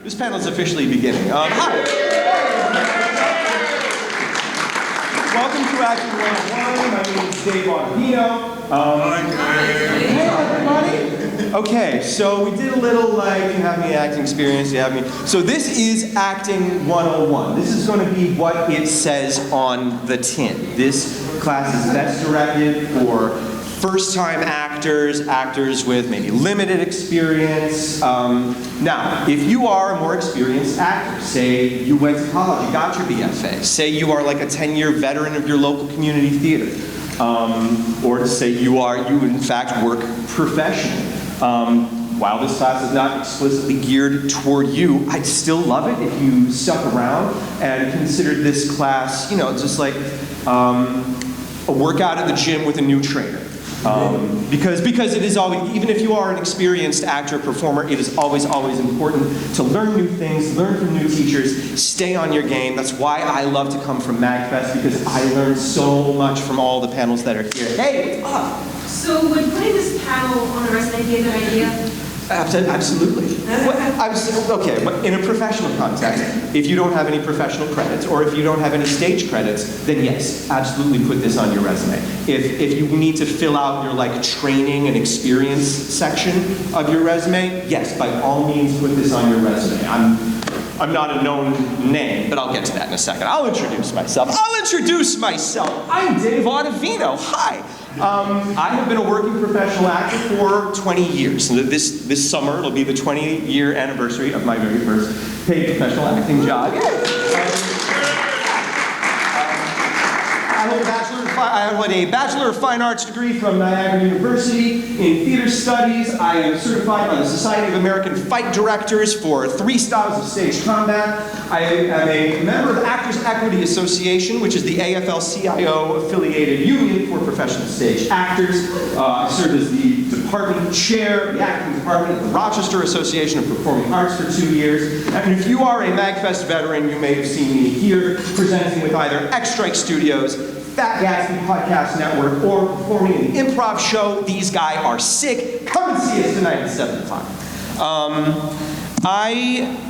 This panel is officially beginning. Hi. Welcome to Acting 101. My name is Dave Autovino. Hey, everybody. Okay, so we did a little like, do you have any acting experience? Do you have any? So this is Acting 101. This is going to be what it says on the tin. This class is best directed for first-time actors, actors with maybe limited experience. Now, if you are a more experienced actor, say you went to college, you got your BFA, say you are like a 10-year veteran of your local community theater, or to say you in fact work professionally. While this class is not explicitly geared toward you, I'd still love it if you stuck around and considered this class, you know, just like a workout at the gym with a new trainer. Because it is always, even if you are an experienced actor, performer, it is always important to learn new things, learn from new teachers, stay on your game. That's why I love to come from MAGFest, because I learned so much from all the panels that are here. Hey, what's up? So would putting this panel on a resume be a good idea? Absolutely. Okay, but in a professional context, if you don't have any professional credits, or if you don't have any stage credits, then yes, absolutely put this on your resume. If you need to fill out your like training and experience section of your resume, yes, by all means put this on your resume. I'm not a known name, but I'll get to that in a second. I'll introduce myself. I'm Dave Autovino. Hi. I have been a working professional actor for 20 years. This summer, it'll be the 20-year anniversary of my very first paid professional acting job. I hold a Bachelor of Fine Arts degree from Niagara University in theater studies. I am certified by the Society of American Fight Directors for 3 styles of stage combat. I am a member of Actors Equity Association, which is the AFL-CIO affiliated union for professional stage actors. I served as the department chair of the acting department at the Rochester Association of Performing Arts for 2 years. And if you are a MAGFest veteran, you may have seen me here presenting with either X Strike Studios, Fat Gatsby Podcast Network, or performing in the improv show, These Guys Are Sick. Come and see us tonight at 7 o'clock. I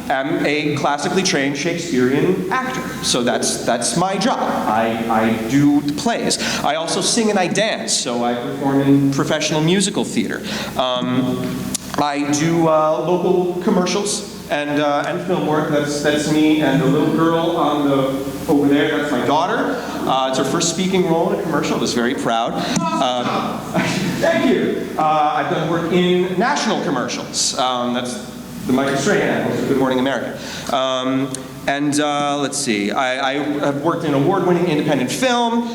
am a classically trained Shakespearean actor, so that's my job. I do the plays. I also sing and I dance, so I perform in professional musical theater. I do local commercials and film work. That's me and the little girl over there. That's my daughter. It's her first speaking role in a commercial. I was very proud. Thank you. I've done work in national commercials. That's the Michael Strahan host of Good Morning America. Let's see. I have worked in award-winning independent film.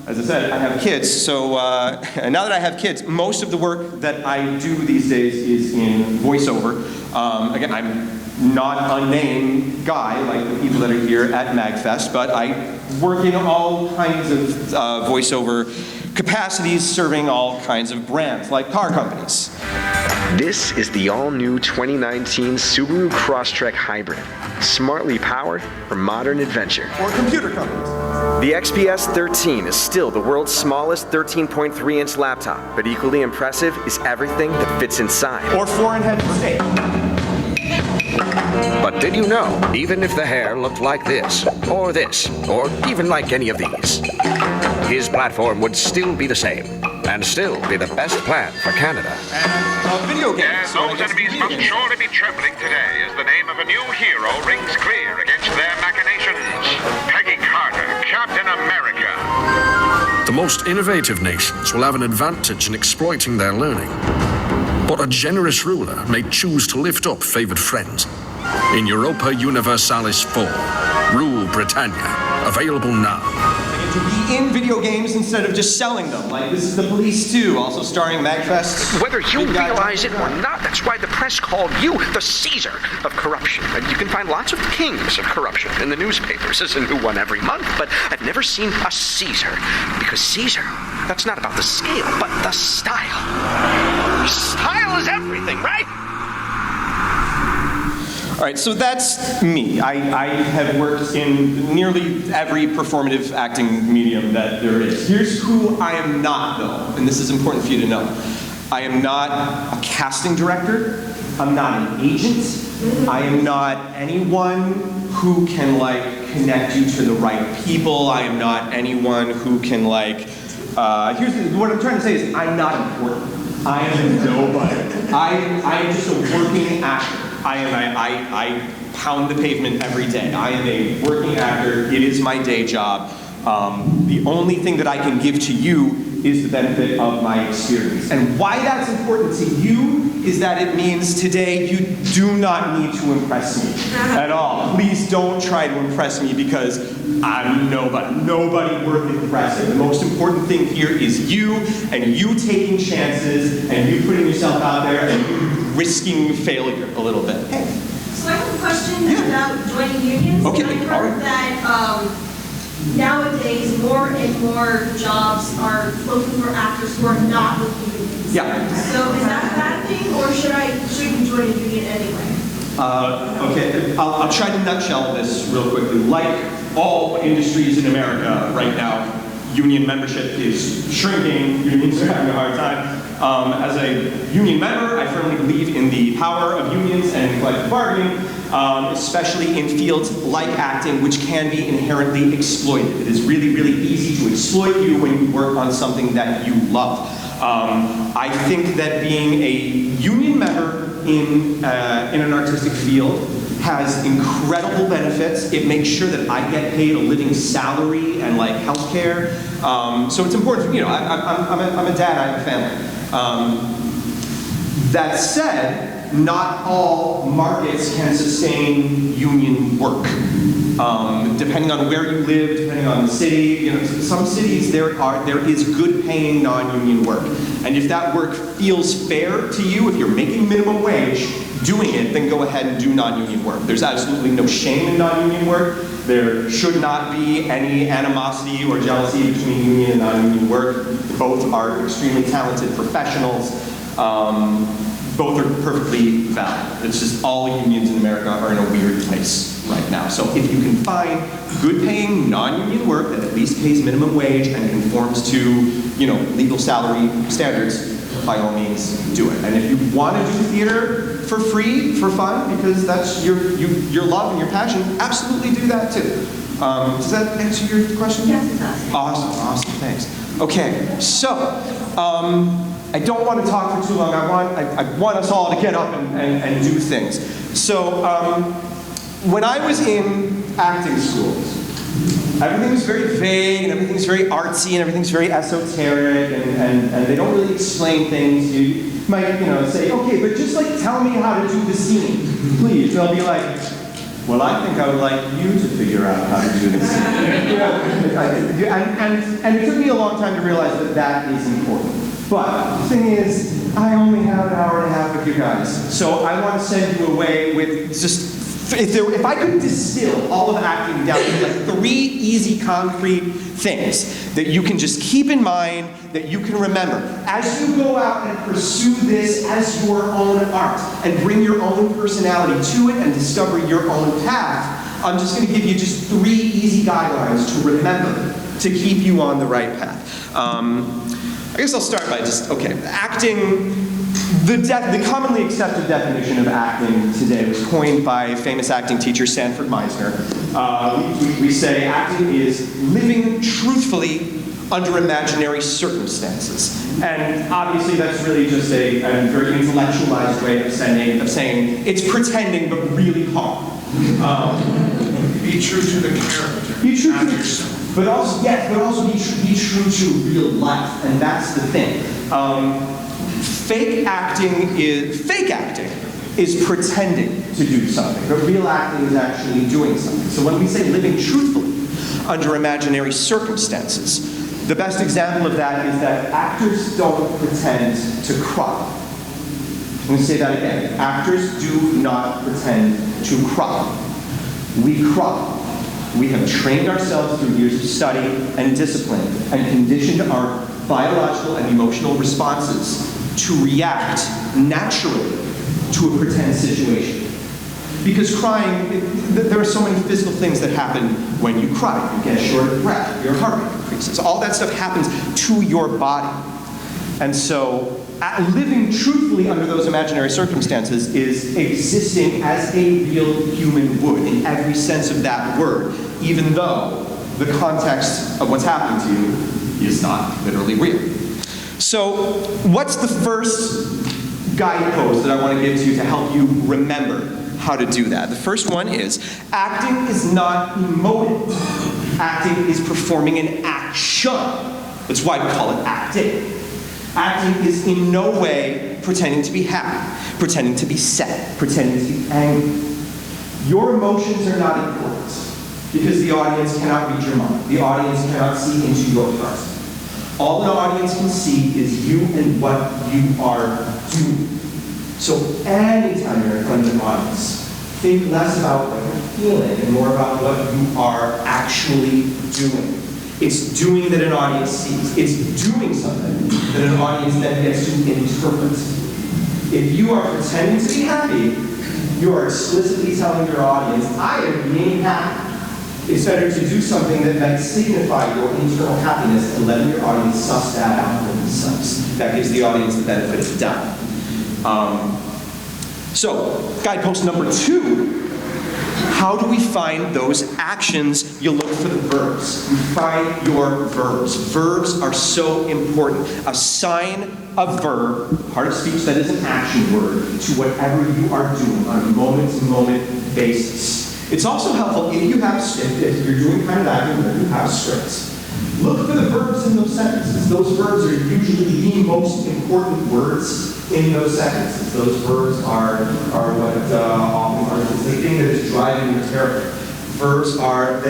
As I said, I have kids, so now that I have kids, most of the work that I do these days is in voiceover. Again, I'm not a name guy like the people that are here at MAGFest, but I work in all kinds of voiceover capacities, serving all kinds of brands, like car companies. This is the all-new 2019 Subaru Crosstrek Hybrid, smartly powered for modern adventure. Or computer companies. The XPS 13 is still the world's smallest 13.3-inch laptop, but equally impressive is everything that fits inside. Or foreign head of state. But did you know, even if the hair looked like this, or even like any of these, his platform would still be the same, and still be the best plan for Canada. And video games. Those enemies must surely be trembling today as the name of a new hero rings clear against their machinations. Peggy Carter, Captain America. The most innovative nations will have an advantage in exploiting their learning. But a generous ruler may choose to lift up favored friends. In Europa Universalis 4, Rule Britannia, available now. To be in video games instead of just selling them. Like This Is the Police 2, also starring MAGFest. Whether you realize it or not, that's why the press called you the Caesar of corruption. And you can find lots of kings of corruption in the newspapers as a new one every month, but I've never seen a Caesar. Because Caesar, that's not about the scale, but the style. Style is everything, right? All right, so that's me. I have worked in nearly every performative acting medium that there is. Here's who I am not, though, and this is important for you to know. I am not a casting director. I'm not an agent. I am not anyone who can like connect you to the right people. I am not anyone who can like, what I'm trying to say is I'm not important. I am nobody. I am just a working actor. I pound the pavement every day. I am a working actor. It is my day job. The only thing that I can give to you is the benefit of my experience. And why that's important to you is that it means today you do not need to impress me at all. Please don't try to impress me because I'm nobody. Nobody worth impressing. The most important thing here is you and you taking chances and you putting yourself out there and you risking failure a little bit. Hey. So I have a question about joining unions. Okay. I heard that nowadays more and more jobs are looking for actors who are not with unions. Yeah. So is that a bad thing, or should we join a union anyway? Okay, I'll try to nutshell this real quickly. Like all industries in America right now, union membership is shrinking. Unions are having a hard time. As a union member, I firmly believe in the power of unions and collective bargaining, especially in fields like acting, which can be inherently exploited. It is really, really easy to exploit you when you work on something that you love. I think that being a union member in an artistic field has incredible benefits. It makes sure that I get paid a living salary and like healthcare. So it's important for me. You know, I'm a dad. I have a family. That said, not all markets can sustain union work. Depending on where you live, depending on the city, you know, some cities there is good paying non-union work. And if that work feels fair to you, if you're making minimum wage doing it, then go ahead and do non-union work. There's absolutely no shame in non-union work. There should not be any animosity or jealousy between union and non-union work. Both are extremely talented professionals. Both are perfectly valid. It's just all unions in America are in a weird place right now. So if you can find good paying non-union work that at least pays minimum wage and conforms to, you know, legal salary standards, by all means do it. And if you want to do theater for free, for fun, because that's your love and your passion, absolutely do that too. Does that answer your question? Yes, it does. Awesome, thanks. Okay, so, I don't want to talk for too long. I want us all to get up and do things. So, when I was in acting schools, everything was very vague, and everything's very artsy, and everything's very esoteric, and they don't really explain things. You might, you know, say, okay, but just like tell me how to do the scene, please. And I'll be like, well, I think I would like you to figure out how to do this. You know, and it took me a long time to realize that that is important. But the thing is, I only have an hour and a half with you guys. So I want to send you away with just, if I could distill all of acting down to like 3 easy, concrete things that you can just keep in mind, that you can remember, as you go out and pursue this as your own art, and bring your own personality to it and discover your own path, I'm just going to give you just 3 easy guidelines to remember to keep you on the right path. I guess I'll start by just, okay, acting, the commonly accepted definition of acting today was coined by famous acting teacher Sanford Meisner. We say acting is living truthfully under imaginary circumstances. And obviously that's really just a very intellectualized way of saying it's pretending but really hard. Be true to the character. Be true to yourself. But also be true to real life, and that's the thing. Fake acting is pretending to do something, but real acting is actually doing something. So when we say living truthfully under imaginary circumstances, the best example of that is that actors don't pretend to cry. I'm going to say that again. Actors do not pretend to cry. We cry. We have trained ourselves through years of study and discipline and conditioned our biological and emotional responses to react naturally to a pretend situation. Because crying, there are so many physical things that happen when you cry. You get short of breath, your heart rate increases. All that stuff happens to your body. And so living truthfully under those imaginary circumstances is existing as a real human would in every sense of that word, even though the context of what's happening to you is not literally real. So, what's the first guidepost that I want to give to you to help you remember how to do that? The first one is, acting is not emotive. Acting is performing an action. That's why we call it acting. Acting is in no way pretending to be happy, pretending to be sad, pretending to be angry. Your emotions are not important because the audience cannot read your mind. The audience cannot see into your heart. All the audience can see is you and what you are doing. So anytime you're in front of an audience, think less about what you're feeling and more about what you are actually doing. It's doing that an audience sees. It's doing something that an audience then gets to interpret. If you are pretending to be happy, you are explicitly telling your audience, I am being happy. It's better to do something that might signify your internal happiness and let your audience suss that out for themselves. That gives the audience the benefit of the doubt. So, guidepost number 2. How do we find those actions? You look for the verbs. You find your verbs. Verbs are so important. Assign a verb, part of speech that is an action word, to whatever you are doing on a moment-to-moment basis. It's also helpful if you're doing kind of acting where you have scripts. Look for the verbs in those sentences. Those verbs are usually the most important words in those sentences. Those verbs are what often are the thing that is driving your character. Verbs are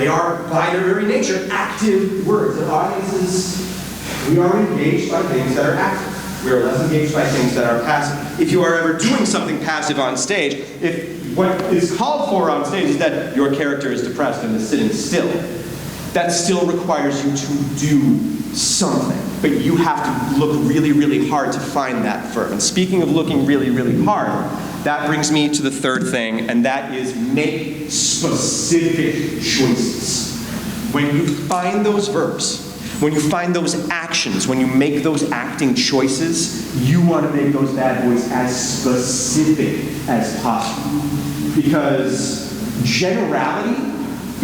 by their very nature, active words. And audiences, we are engaged by things that are active. We are less engaged by things that are passive. If you are ever doing something passive on stage, if what is called for on stage is that your character is depressed and is sitting still, that still requires you to do something. But you have to look really, really hard to find that verb. And speaking of looking really, really hard, that brings me to the third thing, and that is make specific choices. When you find those verbs, when you find those actions, when you make those acting choices, you want to make those bad boys as specific as possible. Because generality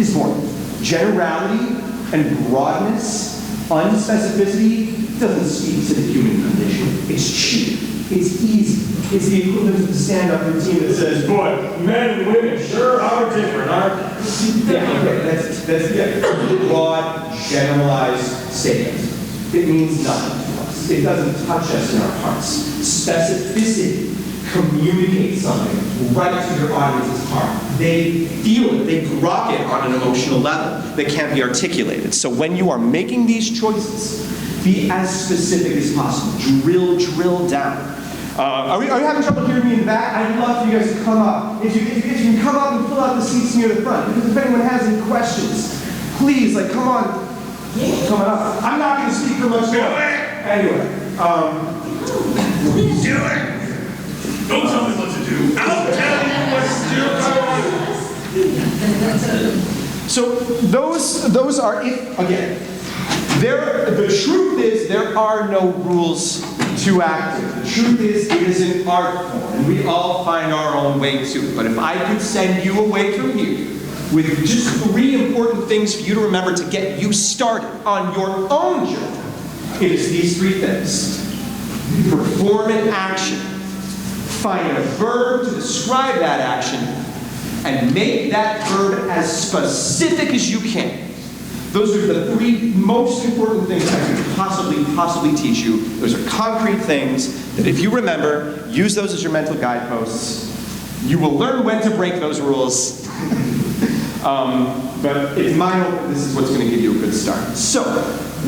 is boring. Generality and broadness, unspecificity, doesn't speak to the human condition. It's cheap. It's easy. It's the equivalent of the stand-up routine that says, boy, men and women sure are different, aren't they? Yeah, okay, that's broad, generalized statement. It means nothing to us. It doesn't touch us in our hearts. Specificity communicates something right to your audience's heart. They feel it. They grok it on an emotional level that can't be articulated. So when you are making these choices, be as specific as possible. Drill down. Are you having trouble hearing me in the back? I'd love for you guys to come up. If you can come up and fill out the seats near the front. Because if anyone has any questions, please, come on. Come up. I'm not going to speak for much more. Anyway. Do it! Don't tell me what to do. I'll tell you what to do. So those are, again, the truth is there are no rules to acting. The truth is it is an art form, and we all find our own way to it. But if I could send you away from here with just 3 important things for you to remember to get you started on your own journey, it is these 3 things. Perform an action. Find a verb to describe that action, and make that verb as specific as you can. Those are the 3 most important things I can possibly teach you. Those are concrete things that if you remember, use those as your mental guideposts. You will learn when to break those rules. But in my hope, this is what's going to give you a good start. So,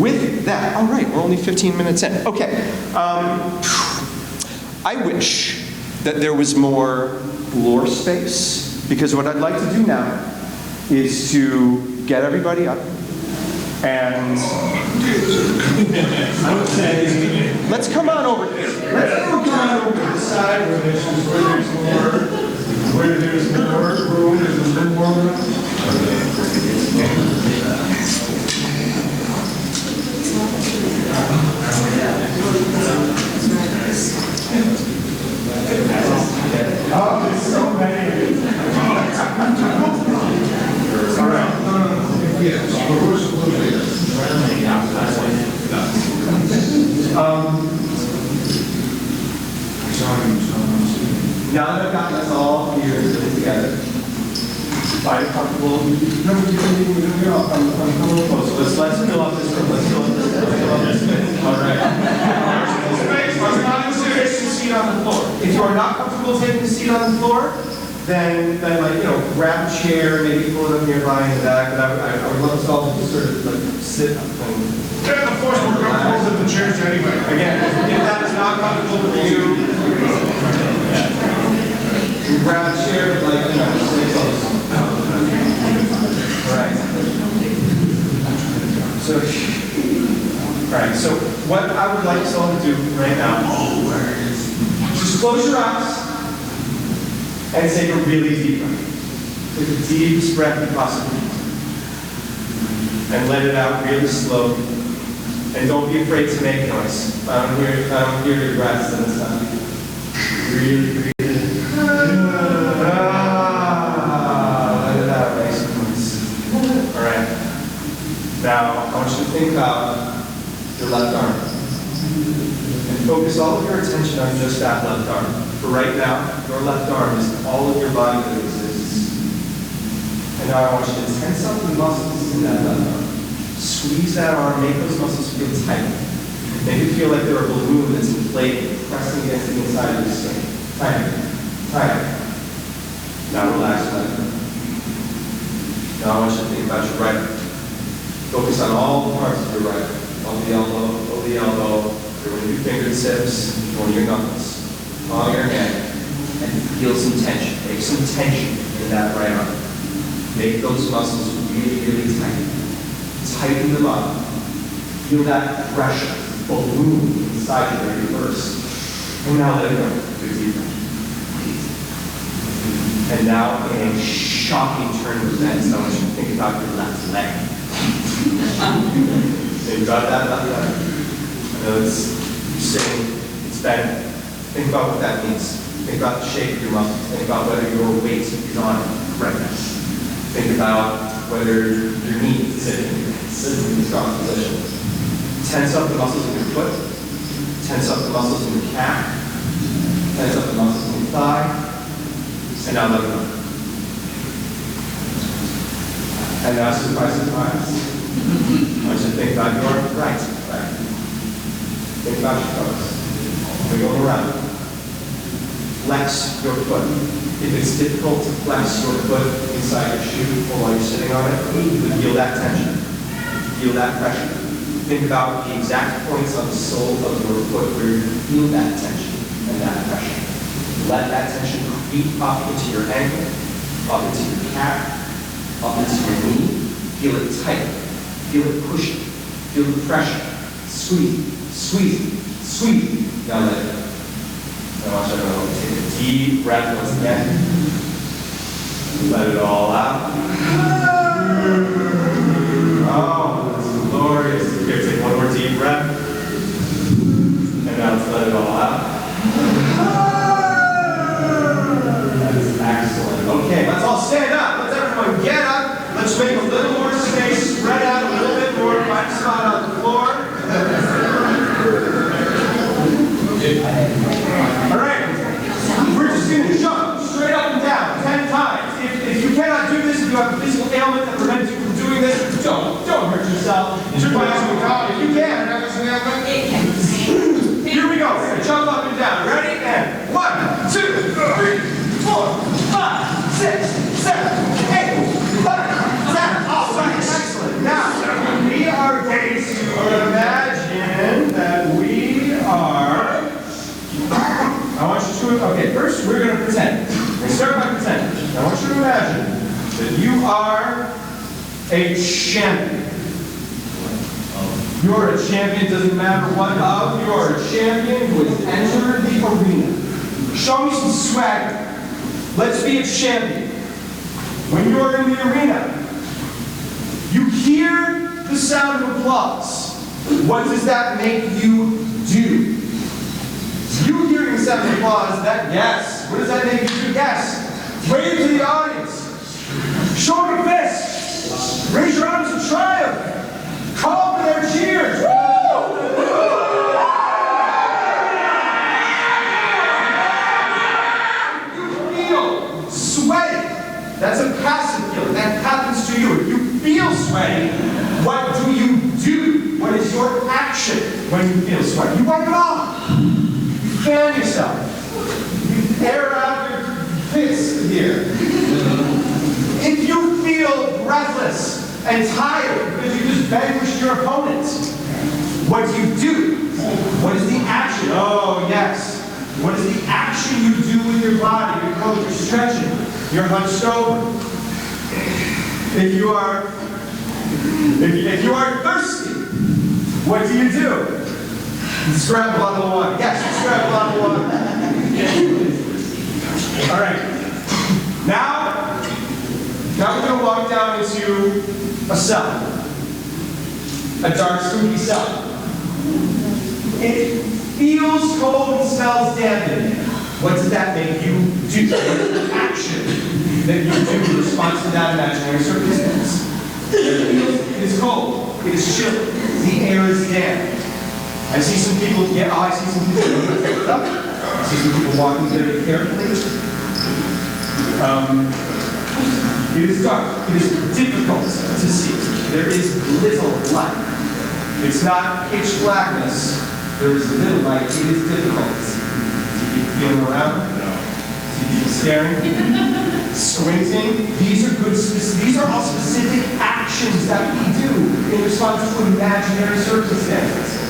with that, all right, we're only 15 minutes in. Okay. I wish that there was more floor space, because what I'd like to do now is to get everybody up and I would say, let's come on over here. Let's come on over to the side where there's more room, there's a little more room. Find it comfortable. No, you're off. I'm a little closer. Let's fill up this room. Let's fill up this space. All right. If you are not comfortable taking a seat on the floor, then like, you know, grab a chair, maybe pull it up nearby in the back. But I would love us all to just sort of like sit up and. Yeah, of course, we're comfortable with the chairs anyway. Again, if that is not comfortable with you, you grab a chair, like, you know, stay close. All right. So what I would like us all to do right now is just close your eyes and take a really deep breath. Take the deepest breath you possibly can. And let it out really slow. And don't be afraid to make noise. I don't hear your breaths in this time. Really breathe in. Let it out, make some noise. All right. Now, I want you to think about your left arm. And focus all of your attention on just that left arm. For right now, your left arm is all of your body that exists. And now I want you to tense up the muscles in that left arm. Squeeze that arm, make those muscles feel tight. Make it feel like they're a balloon that's inflated, pressing against the inside of your skin. Tighter, tighter. Now relax that. Now I want you to think about your right. Focus on all the parts of your right. Over the elbow, one of your fingertips, one of your knuckles, palm of your hand, and feel some tension. Make some tension in that right arm. Make those muscles really, really tight. Tighten them up. Feel that pressure, balloon inside you when you burst. And now let it go. Good deep breath. And now, in a shocking turn of events, I want you to think about your left leg. Think about that left leg. I know it's saying it's bent. Think about what that means. Think about the shape of your muscles. Think about whether your weight is on it right now. Think about whether your knee is sitting in a strong position. Tense up the muscles in your foot. Tense up the muscles in your calf. Tense up the muscles in your thigh. And now let go. And now, surprise, surprise. I want you to think about your right leg. Think about your toes. We're going around. Flex your foot. If it's difficult to flex your foot inside your shoe or while you're sitting on it, feel that tension. Feel that pressure. Think about the exact points on the sole of your foot where you feel that tension and that pressure. Let that tension creep up into your ankle, up into your calf, up into your knee. Feel it tight. Feel it pushing. Feel the pressure. Squeeze, squeeze, squeeze. Now let it go. I want you to take a deep breath once again. Let it all out. Oh, that's glorious. Here, take one more deep breath. And now let's let it all out. That is excellent. Okay, let's all stand up. Let's everyone get up. Let's make a little more space. Spread out a little bit more. Find a spot on the floor. All right. We're just going to jump straight up and down 10 times. If you cannot do this, if you have a physical ailment that prevents you from doing this, don't hurt yourself. If you can. Here we go. We're going to jump up and down. Ready? And 1, 2, 3, 4, 5, 6, 7, 8, 11, 10. All right. Excellent. Now, we are going to imagine that we are... I want you to, okay, first we're going to pretend. We're start by pretending. I want you to imagine that you are a champion. You're a champion, doesn't matter what of, you're a champion who has entered the arena. Show me some swagger. Let's be a champion. When you're in the arena, you hear the sound of applause. What does that make you do? You hearing the sound of applause, that yes. What does that make you do? Yes. Wave to the audience. Show them a fist. Raise your arms in triumph. Call for their cheers. You feel sweaty. That's a passive feeling. feel sweaty, what do you do? What is your action when you feel sweaty? You wipe it off. You fan yourself. You air out your fist here. If you feel breathless and tired because you just vanquished your opponent, what do? What is the action? Oh, yes. What is the action you do with your body? You're cold, you're stretching, you're hunched over. If you are thirsty, what do? You just grab a bottle of water. Yes, just grab a bottle of water. All right. Now we're going to walk down into a cell. A dark, spooky cell. It feels cold and smells damp in here. What does that make you do? Action that you do in response to that imaginary circumstance. It is cold. It is chilly. The air is damp. I see some people, I see some people up. I see some people walking very carefully. It is dark. It is difficult to see. There is little light. It's not pitch blackness. There is little light. It is difficult to see. See people feeling around. See people staring. Squinting. These are all specific actions that we do in response to imaginary circumstances.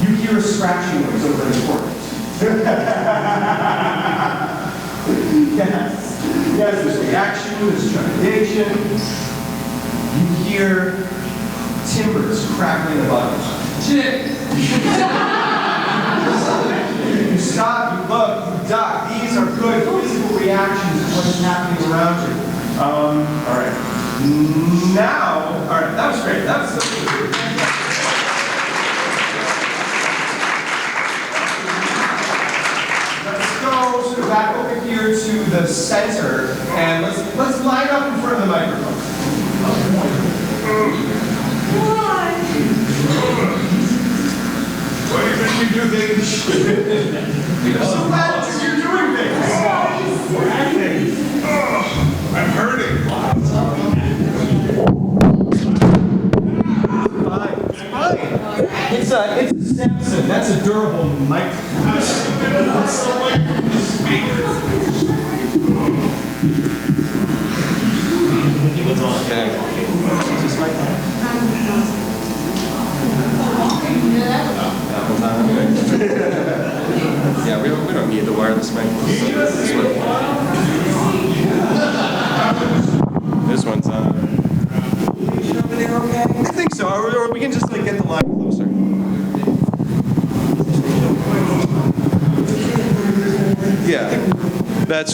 You hear a scratching noise over in the corner. Yes, there's reaction, there's trepidation. You hear timbers crackling the bottom. You stop, you look, you duck. These are good physical reactions to what is happening around you. All right. That was great. That was good. Go sort of back over here to the center, and let's line up in front of the microphone. Why do you think you do things? I'm so glad you're doing things. Oh, I'm hurting. It's a Samson. That's a durable microphone. Yeah, we don't need the wireless microphone. This one's on. I think so, or we can just like get the line closer. Yeah,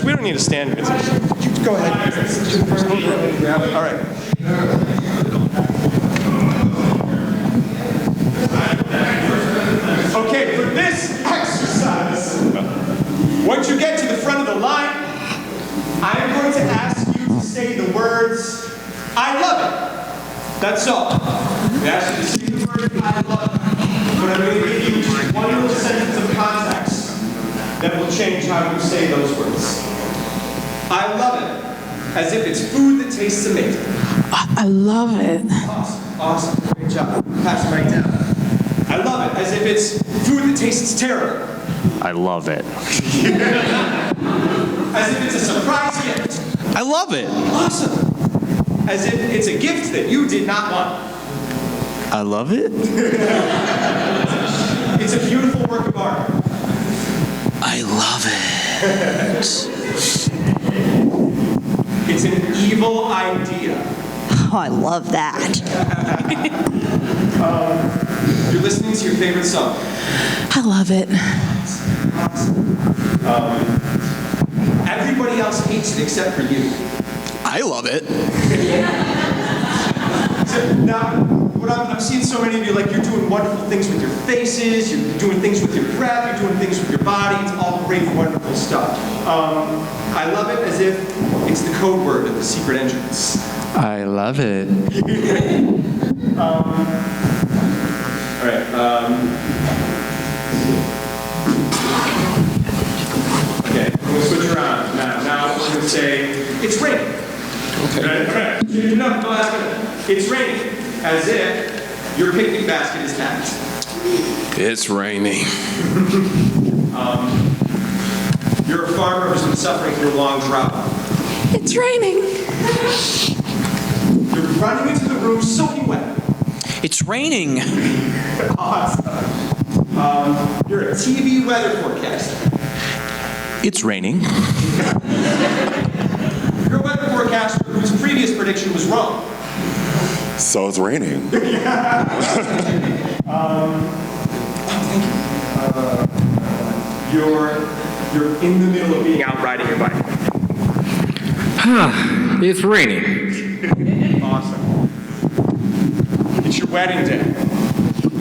we don't need a stand. You go ahead. All right. Okay, for this exercise, once you get to the front of the line, I am going to ask you to say the words, I love it. That's all. I ask you to say the word, I love it. But I'm going to give you just one little sentence of context that will change how you say those words. I love it, as if it's food that tastes amazing. I love it. Awesome. Great job. Pass it right down. I love it, as if it's food that tastes terrible. I love it. As if it's a surprise gift. I love it. Awesome. As if it's a gift that you did not want. I love it. It's a beautiful work of art. I love it. It's an evil idea. Oh, I love that. You're listening to your favorite song. I love it. Everybody else hates it except for you. I love it. So now, what I'm seeing so many of you, like you're doing wonderful things with your faces, you're doing things with your breath, you're doing things with your body. It's all great, wonderful stuff. I love it as if it's the code word of the secret entrance. I love it. All right. Okay, we'll switch around. Now we're going to say, it's raining. Okay. No, the last one. It's raining, as if your picnic basket is packed. It's raining. You're a farmer who's been suffering through a long drought. It's raining. You're running into the room soaking wet. It's raining. Awesome. You're a TV weather forecaster. It's raining. You're a weather forecaster whose previous prediction was wrong. So it's raining. You're in the middle of being out riding your bike. It's raining. Awesome. It's your wedding day.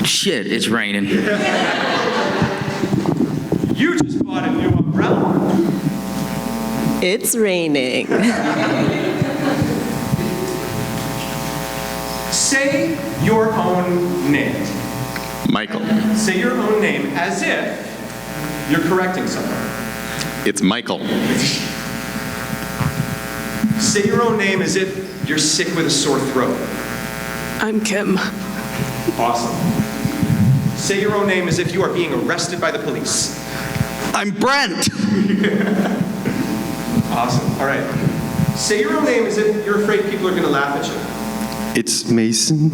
Shit, it's raining. You just bought a new umbrella. It's raining. Say your own name. Michael. Say your own name as if you're correcting someone. It's Michael. Say your own name as if you're sick with a sore throat. I'm Kim. Awesome. Say your own name as if you are being arrested by the police. I'm Brent. Awesome. All right. Say your own name as if you're afraid people are going to laugh at you. It's Mason.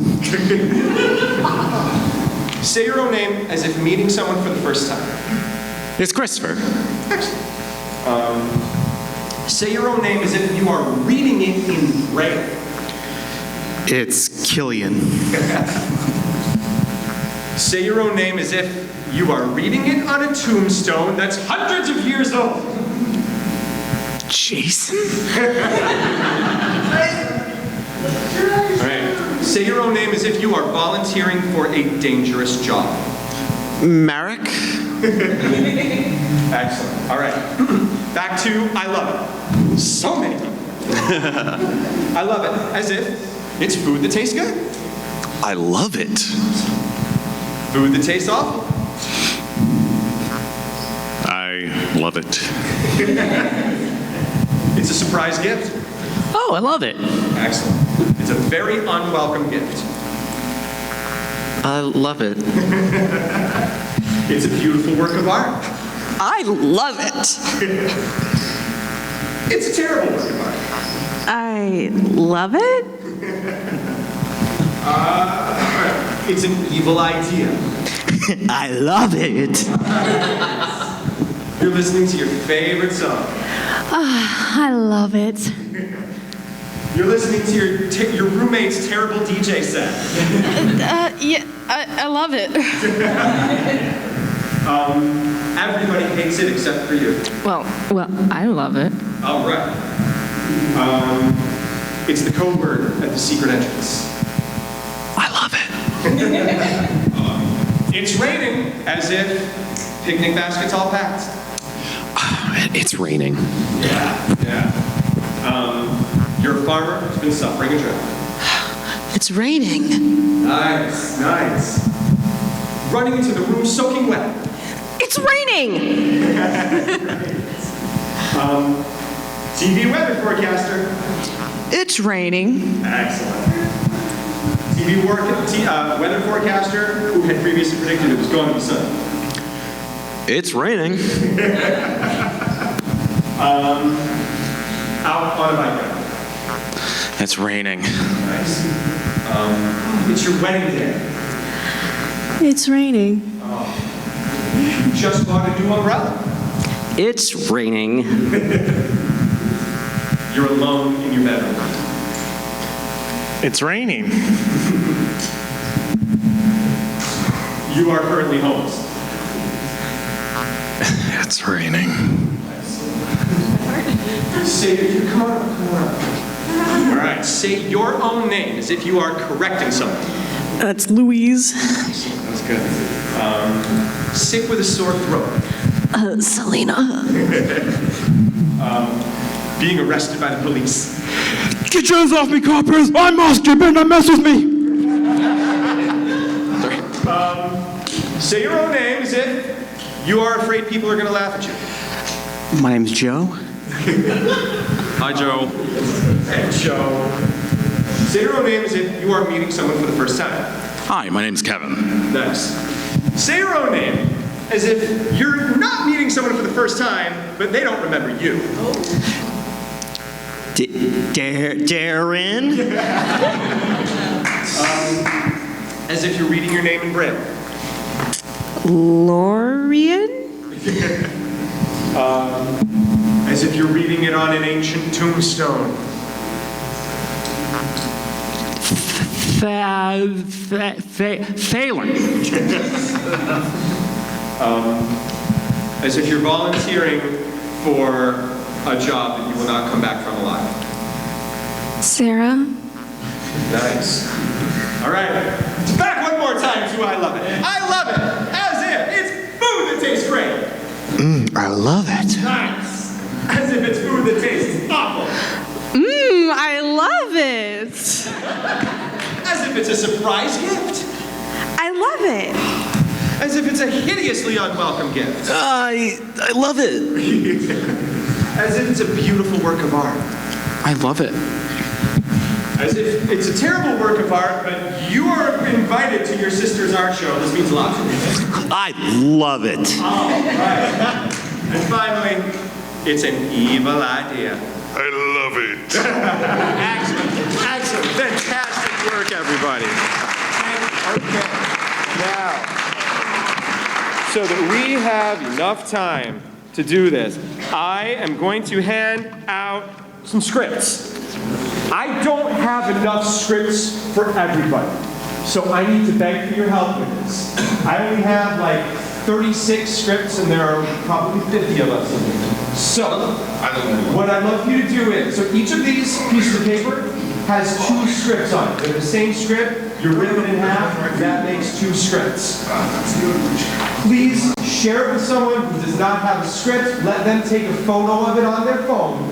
Say your own name as if meeting someone for the first time. It's Christopher. Excellent. Say your own name as if you are reading it in Braille. It's Killian. Say your own name as if you are reading it on a tombstone that's hundreds of years old. Jason? All right. Say your own name as if you are volunteering for a dangerous job. Marek? Excellent. All right. Back to I love it. So many. I love it. As if it's food that tastes good. I love it. Food that tastes awful. I love it. It's a surprise gift. Oh, I love it. Excellent. It's a very unwelcome gift. I love it. It's a beautiful work of art. I love it. It's a terrible work of art. I love it. It's an evil idea. I love it. You're listening to your favorite song. I love it. You're listening to your roommate's terrible DJ set. Yeah, I love it. Everybody hates it except for you. Well, I love it. All right. It's the code word at the secret entrance. I love it. It's raining, as if picnic basket's all packed. It's raining. Yeah. You're a farmer who's been suffering a drought. It's raining. Nice. Running into the room soaking wet. It's raining. TV weather forecaster. It's raining. Excellent. Weather forecaster who had previously predicted it was going to be sunny. It's raining. Out on a bike ride. It's raining. Nice. It's your wedding day. It's raining. You just bought a new umbrella. It's raining. You're alone in your bedroom. It's raining. You are currently homeless. It's raining. Say, come on up. All right, say your own name as if you are correcting someone. That's Louise. That's good. Sick with a sore throat. Selena. Being arrested by the police. Get your hands off me, coppers! I'm masked, you better not mess with me! Say your own name as if you are afraid people are going to laugh at you. My name's Joe. Hi, Joe. Hey, Joe. Say your own name as if you are meeting someone for the first time. Hi, my name's Kevin. Nice. Say your own name as if you're not meeting someone for the first time, but they don't remember you. Darren? As if you're reading your name in Braille. Lorian? As if you're reading it on an ancient tombstone. Phelan. As if you're volunteering for a job that you will not come back from alive. Sarah? Nice. All right. Back one more time to I love it. I love it. As if it's food that tastes great. I love it. Nice. As if it's food that tastes awful. I love it. As if it's a surprise gift. I love it. As if it's a hideously unwelcome gift. I love it. As if it's a beautiful work of art. I love it. As if it's a terrible work of art, but you are invited to your sister's art show. This means a lot to me. I love it. All right. And finally, it's an evil idea. I love it. Excellent. Excellent. Fantastic work, everybody. Okay. Now, so that we have enough time to do this, I am going to hand out some scripts. I don't have enough scripts for everybody, so I need to beg for your help with this. I only have like 36 scripts, and there are probably 50 of us. So, what I'd love for you to do is, so each of these pieces of paper has 2 scripts on it. They're the same script, you rip it in half, that makes 2 scripts. Please share it with someone who does not have a script. Let them take a photo of it on their phone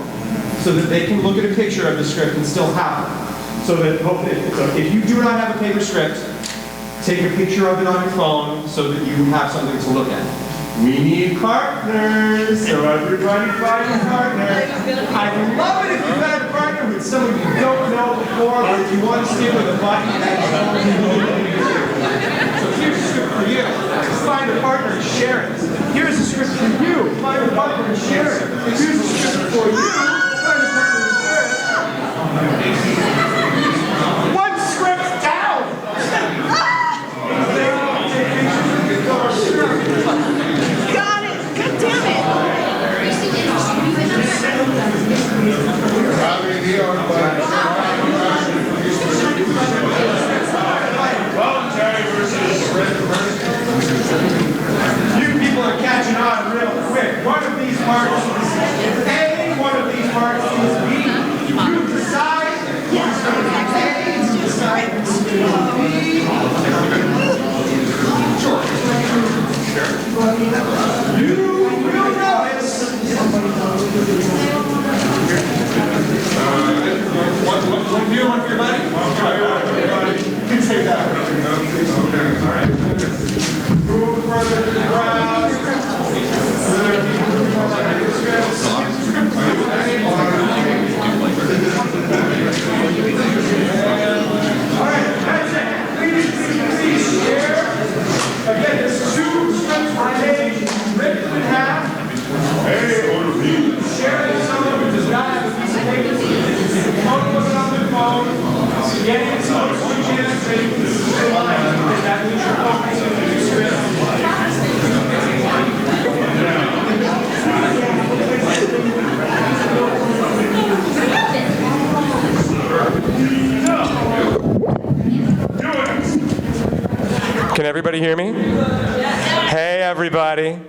so that they can look at a picture of the script and still have it. So that if you do not have a paper script, take a picture of it on your phone so that you have something to look at. We need partners, so everybody find a partner. I would love it if you had a partner with someone you don't know before, but if you want to stick with a buddy, that's all you need. So here's a script for you. Find a partner and share it. Here's a script for you. Find a partner and share it. Here's a script for you. Find a partner and share it. One script down! Got it. God damn it. Voluntary versus you people are catching on real quick. One of these parts is A, one of these parts is B. You decide who's going to be A, you decide who's going to be B. Sure. You will notice. One for you, one for your buddy? One for everybody. You can take that. Okay, all right. Move further to the crowd. All right, that's it. Please share. Again, there's 2 scripts per page. Rip them in half. Share it with someone who does not have a piece of paper. Phone was on their phone. Getting it so it's 1 chance that you can stay line. That means you're focusing on your script. Can everybody hear me? Hey, everybody.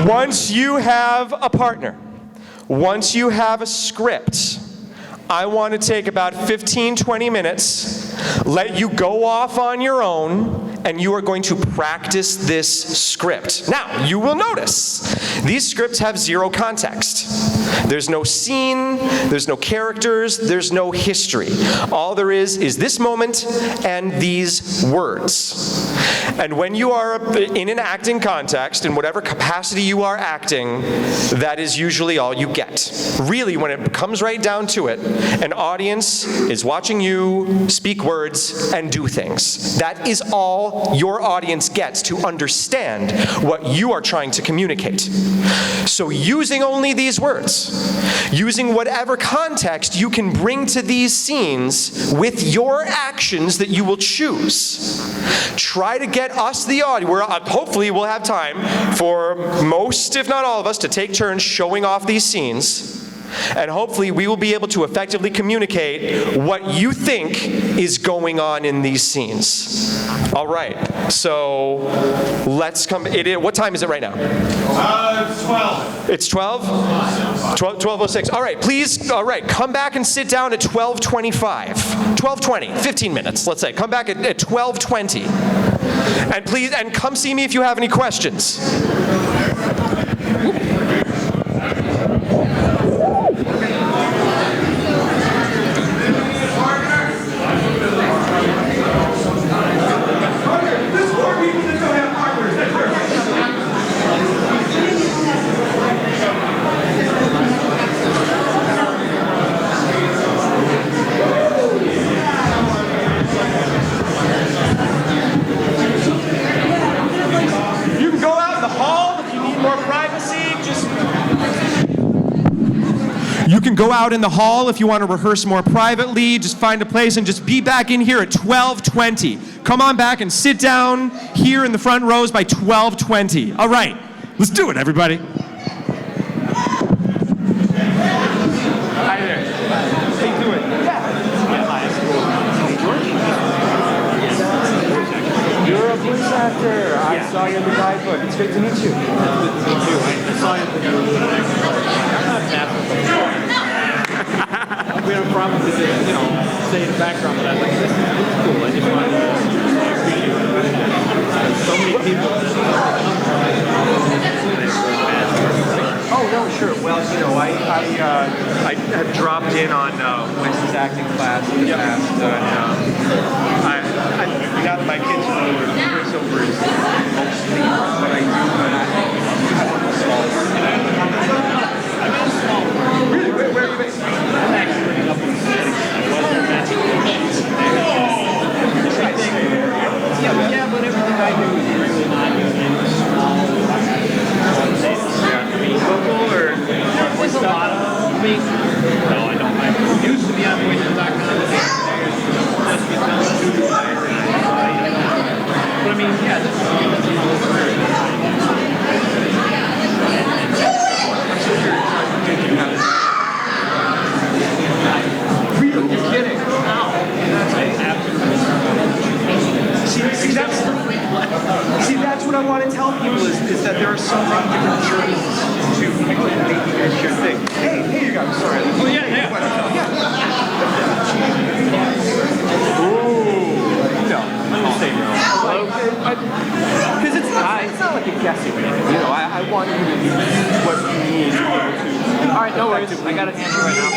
Once you have a partner, once you have a script, I want to take about 15-20 minutes, let you go off on your own, and you are going to practice this script. Now, you will notice, these scripts have 0 context. There's no scene, there's no characters, there's no history. All there is this moment and these words. And when you are in an acting context, in whatever capacity you are acting, that is usually all you get. Really, when it comes right down to it, an audience is watching you speak words and do things. That is all your audience gets to understand what you are trying to communicate. So using only these words, using whatever context you can bring to these scenes with your actions that you will choose. Try to get us, the audience, hopefully we'll have time for most, if not all of us, to take turns showing off these scenes. And hopefully we will be able to effectively communicate what you think is going on in these scenes. All right, so let's come, what time is it right now? It's 12. It's 12? 12:06. All right, please, all right, come back and sit down at 12:25. 12:20, 15 minutes, let's say. Come back at 12:20. And please, and come see me if you have any questions. You can go out in the hall if you want to rehearse more privately. Just find a place and just be back in here at 12:20. Come on back and sit down here in the front rows by 12:20. All right, let's do it, everybody. Hi there. How you doing? You're a voice actor. I saw you in the guidebook. It's great to meet you. Me too. I saw you in the we have a problem with it, stay in the background, but I was like, this is cool. I just wanted to appreciate it. So many people. Oh, no, sure. Well, I have dropped in on Wes's acting class in the past. Now that my kids know voiceover is mostly what I do, but I want to solve it. Really? Where are you based? I'm actually living up in the city. I wasn't imagining yeah, but everything I do is really not unique. Local or there's a lot of me? No, I don't. I used to be on voices.com. But I mean, yeah, that's You're kidding. See, that's what I want to tell people is that there are so many different journeys to making this your thing. Hey, you guys, sorry. Oh, yeah. Ooh. No, I'm going to say no. Because it's not like a guessing game. I want you to use what you need to be able to. All right, no worries. I got an answer right now.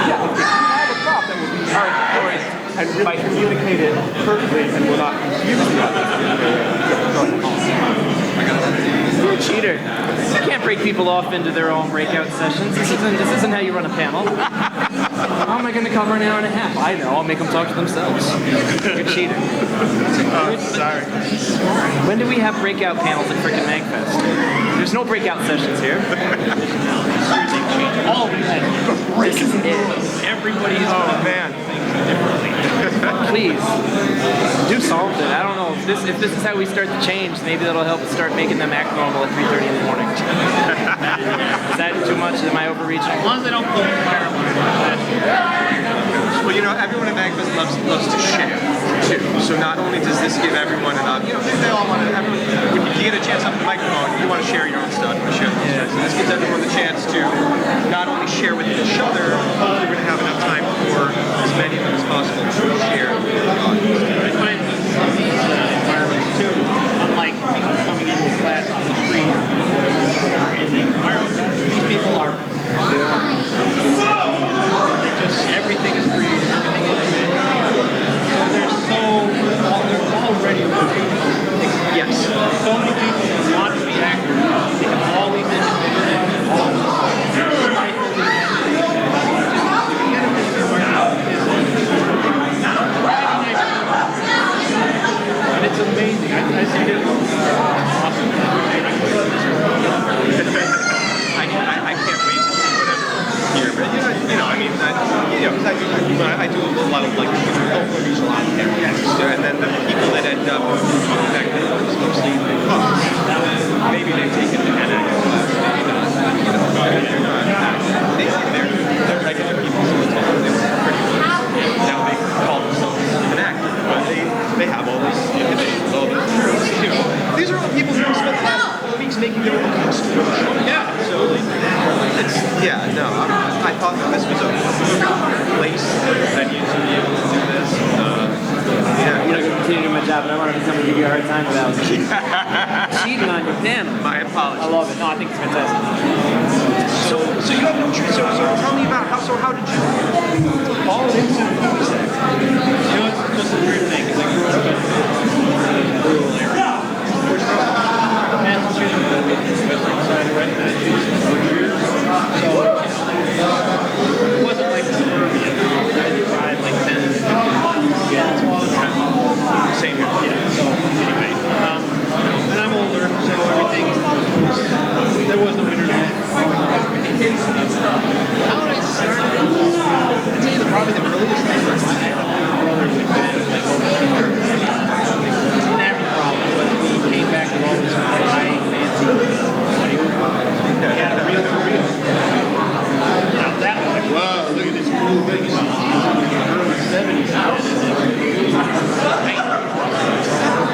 Yeah, if you have a prop, that would be all right, no worries. And if I communicate it perfectly and will not confuse the other. You're a cheater. You can't break people off into their own breakout sessions. This isn't how you run a panel. How am I going to cover an hour and a half? I know. I'll make them talk to themselves. You're cheating. Oh, sorry. When do we have breakout panels at frickin' MAGFest? There's no breakout sessions here. All these This is it. Everybody's man. Please, do something. I don't know. If this is how we start the change, maybe that'll help us start making them act normal at 3:30 in the morning. Is that too much? Am I overreaching? As long as they don't pull the fire. Well, everyone at MAGFest loves to share, too. So not only does this give everyone an they all want to, when you get a chance up the microphone, you want to share your own stuff, you want to share their own stuff. So this gives everyone the chance to not only share with each other, hopefully we're going to have enough time for as many of them as possible to share with the audience. I find these environments, too, unlike people coming into class on the street or in the environment, these people are because I do a lot of like health movies a lot, and then the people that end up affected is mostly maybe they've taken an acting class, maybe not. They're not they're regular people, so it's all they were pretty good. Now they call themselves an actor, but they have all these conditions, all these. These are all people who spent the last 4 weeks making their own costumes. Yeah, so it's I thought that this was a place venue to be able to do this. I'm going to continue doing my job, but I want to come and give you a hard time about cheating on your panel. My apologies. I love it. No, I think it's fantastic. So you have no choice. So tell me about how did you fall into the movie set? You know, it's just a weird thing because I grew up in a rural area. Massachusetts, side of Redmond, so it wasn't like suburbia. I had to drive like 10 to 15 miles to get to all the time. Same here. Yeah, so anyway, and I'm older, so everything there was no internet. How did I start? I'd say probably the earliest thing was my brother would been like didn't have any problem, but he came back with all this high fancy audio. He had a reel to reel. Now that was like, whoa, look at this cool thing. You know, early 70s.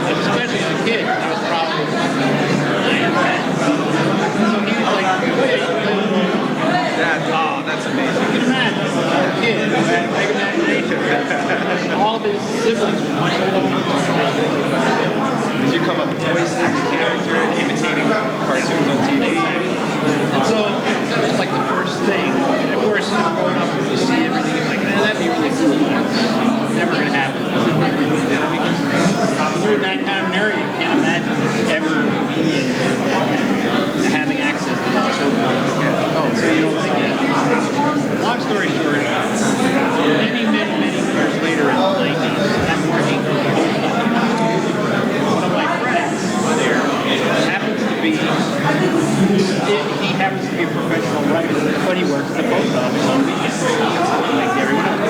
Especially as a kid, I was probably 9 or 10. So he was like, wait, That's amazing. you can imagine a kid who had a big imagination. All of his siblings were much older. Did you come up with voice acting character imitating cartoons on TV? And so that was like the first thing. And of course, growing up, you see everything, you're like, man, that'd be really cool. It's never going to happen. Because through that kind of an area, you can't imagine ever being having access to that sort of so you don't think that. Long story short, many years later in the 90s, I'm working for one of my friends there happens to be he happens to be a professional writer, but he works at the post office on weekends. Like everyone else.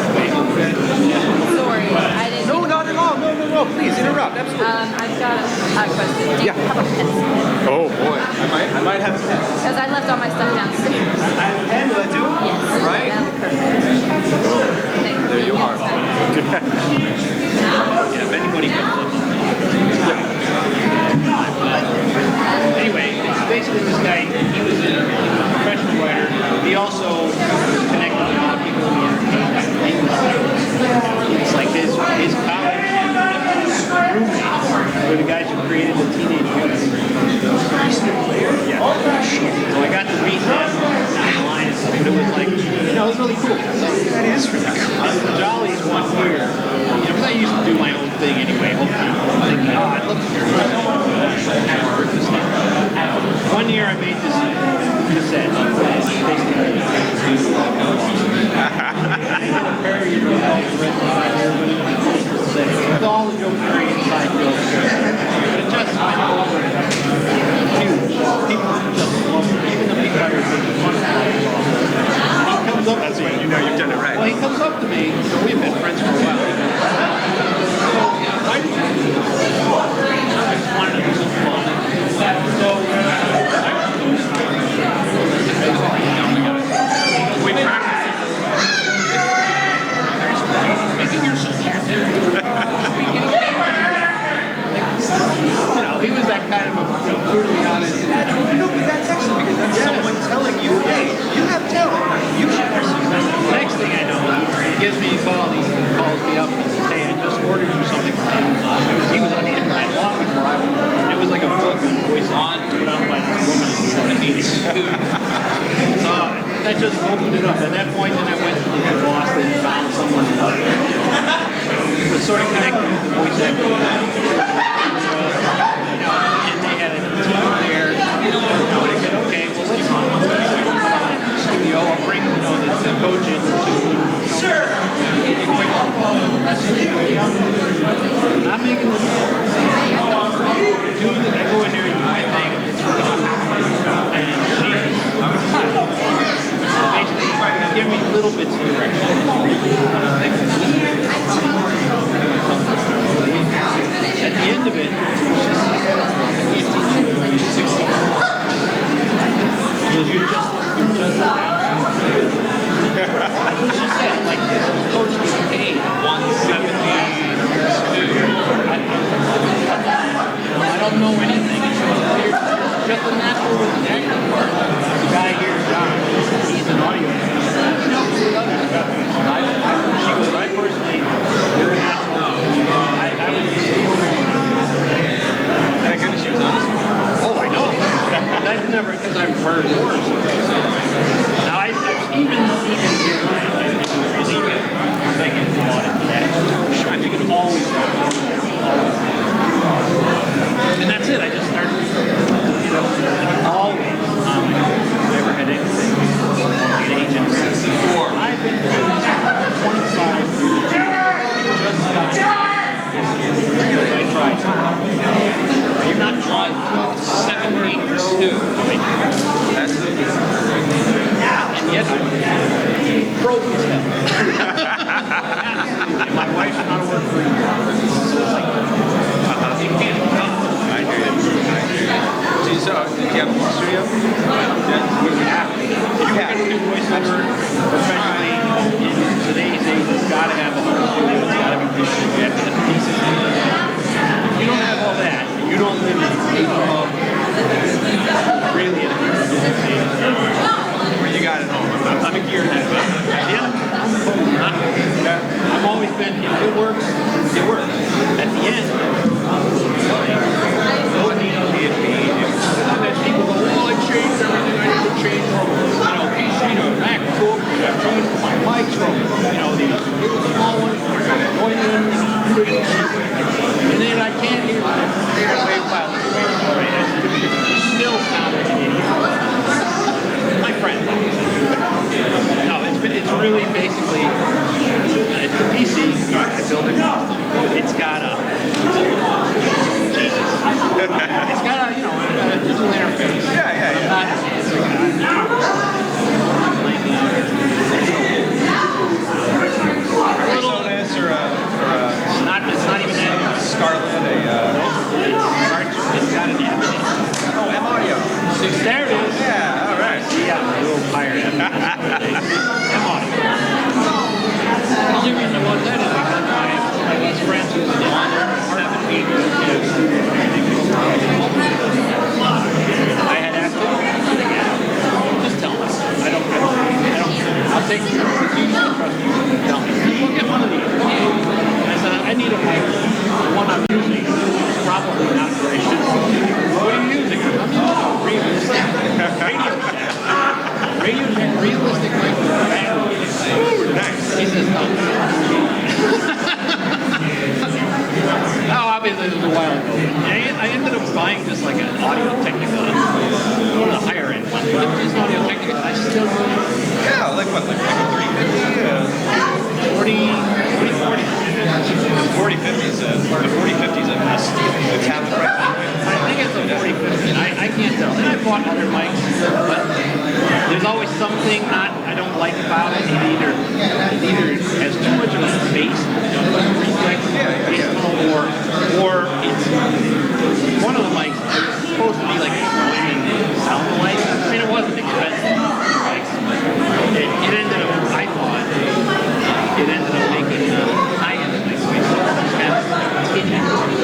Sorry, I didn't. No, not at all. No, please interrupt. Absolutely. I've got a question. Do you have a pencil? Oh boy, I might have a pen. Because I left all my stuff downstairs. I have a pen, will I do? Yes. Right? That would be perfect. There you are. Yeah, if anybody comes up. Anyway, it's basically this guy, he was a professional writer. He also connected with a lot of people in the entertainment. It's like his college roommates were the guys who created the Teenage Mutant. Yeah. So I got to meet them online and stuff, but it was like, it was really cool. That is really cool. The Jollies one year, because I used to do my own thing anyway, thinking, I'd love to hear this. One year I made this cassette, basically. With all the jokes very inside jokes. But it just went over huge. People just love it. Even the big players are fun. He comes up to me. You know you've done it right. Well, he comes up to me. We've been friends for a while. So, why did you do this? I just wanted to do something fun. So, we practiced. Making yourself he was that kind of a brutally honest. But that's excellent because that's someone telling you, hey, you have talent. You should pursue that. Next thing I know, he gives me a call. He calls me up and says, hey, I just ordered you something from Amazon. He was on the internet long before I was. It was like a book on voice on put out by this woman in the 80s. So that just opened it up. At that point, then I went to the boss and found someone who was sort of connected with the voice acting. And they had a team there. I said, okay, well, let's studio. I'll bring, the coach in to sure. I'm making the dude, I go in there and do my thing. And she basically give me little little bits of direction. At the end of it, you're just what she said, like this coach gets paid 172. I don't know anything. It's just a natural acting part. The guy here, John, he's an audio engineer. She goes, I personally, you're a natural. I would Thank goodness she was honest. Oh, I know. I've never, because I've heard worse. Now, even here, I really get thinking about it. I think it always and that's it. I just started, always. Never had anything. An agent before. I've been 25 years. I tried. You're not trying 782. That's it. And yet I'm broke as hell. And my wife's not working for you. So it's like, you can't come. I hear you. Do you have a studio? Yeah. We have to. If you're going to do voiceover professionally in today's age, you've got to have a home studio. It's got to be digital. You have to have pieces of it. If you don't have all that, you don't live in a really in a Where you got it home? I'm a gearhead. Yeah. I've always been, if it works, it works. At the end, people go, well, I changed everything I need to change from, PC to MacBook, I've changed my mics from, the small ones, going in, and then I can't hear the wave file. Still sound like an idiot. My friend. No, it's really basically, it's the PC, I built it. It's got a, Jesus. It's got a, a digital interface. It's not even that. Scarlet, It's got an M. Oh, M-Audio. There it is. Yeah, all right. Yeah, a little pirate. M-Audio. The only reason I want that is because my best friends who's still on there, 17 years. I had asked him, just tell us. I'll take you. You don't trust me. Tell me. We'll get one of these. I said, I need a mic. The one I'm using is probably not very good. What are you using? I'm using realistic realistic microphone. Ooh, nice. He says, no. Oh, obviously it was a while ago. I ended up buying just like an Audio Technica, one of the higher end ones. But just Audio Technica, I still Yeah, like what, like a 3050? 4050 is the 4050 is a steal. It's half the price. I think it's a 4050. I can't tell. And I bought other mics, but there's always something I don't like about it. It either has too much of a bass reflex, or it's one of the mics is supposed to be like a sound alike. I mean, it wasn't expensive. It ended up, I thought, it ended up making high-end mics way so expensive.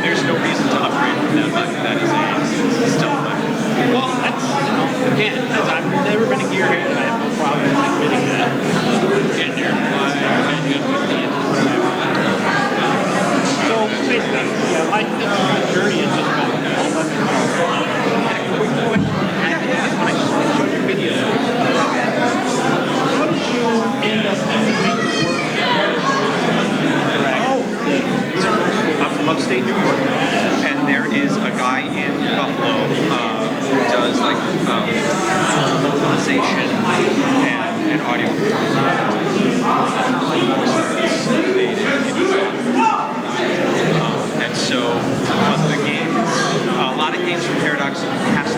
There's no reason to upgrade from that mic. That is still fun. Well, that's, again, I've never been a gearhead, and I have no problem admitting that. Getting there. So, basically, yeah, my journey is just about when I showed your videos, how did you end up making work? I'm from upstate New York, and there is a guy in Buffalo who does like localization and audio. And so the games, a lot of games from Paradox cast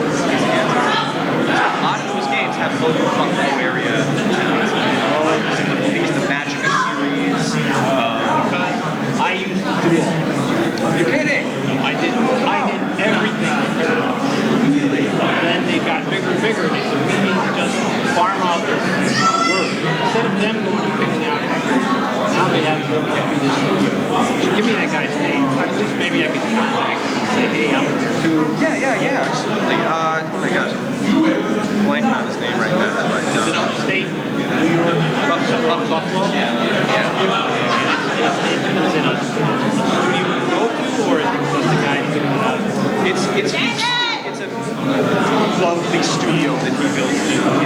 the studio that he built in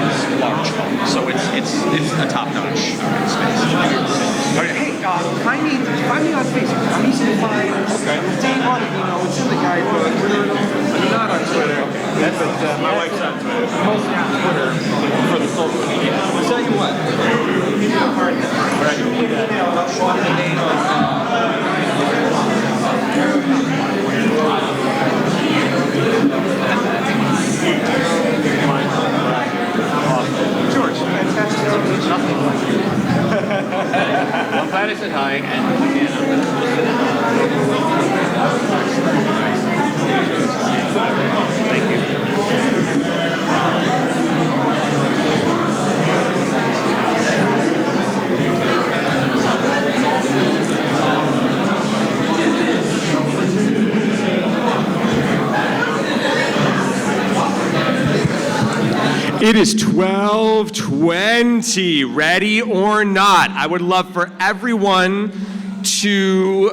his large home. So it's a top-notch space. Okay, hey, find me on Facebook. I'm easy to find. Okay. Dave Autovino, it's in the guidebook. I'm not on Twitter. But my wife's on Twitter. I'm mostly on Twitter for the social media. I'll tell you what. Give me a card now. Right. Give me an email. I'll show you the name of George, fantastic. Nothing like you. I'm glad I said hi, and again, thank you. It is 12:20, ready or not. I would love for everyone to,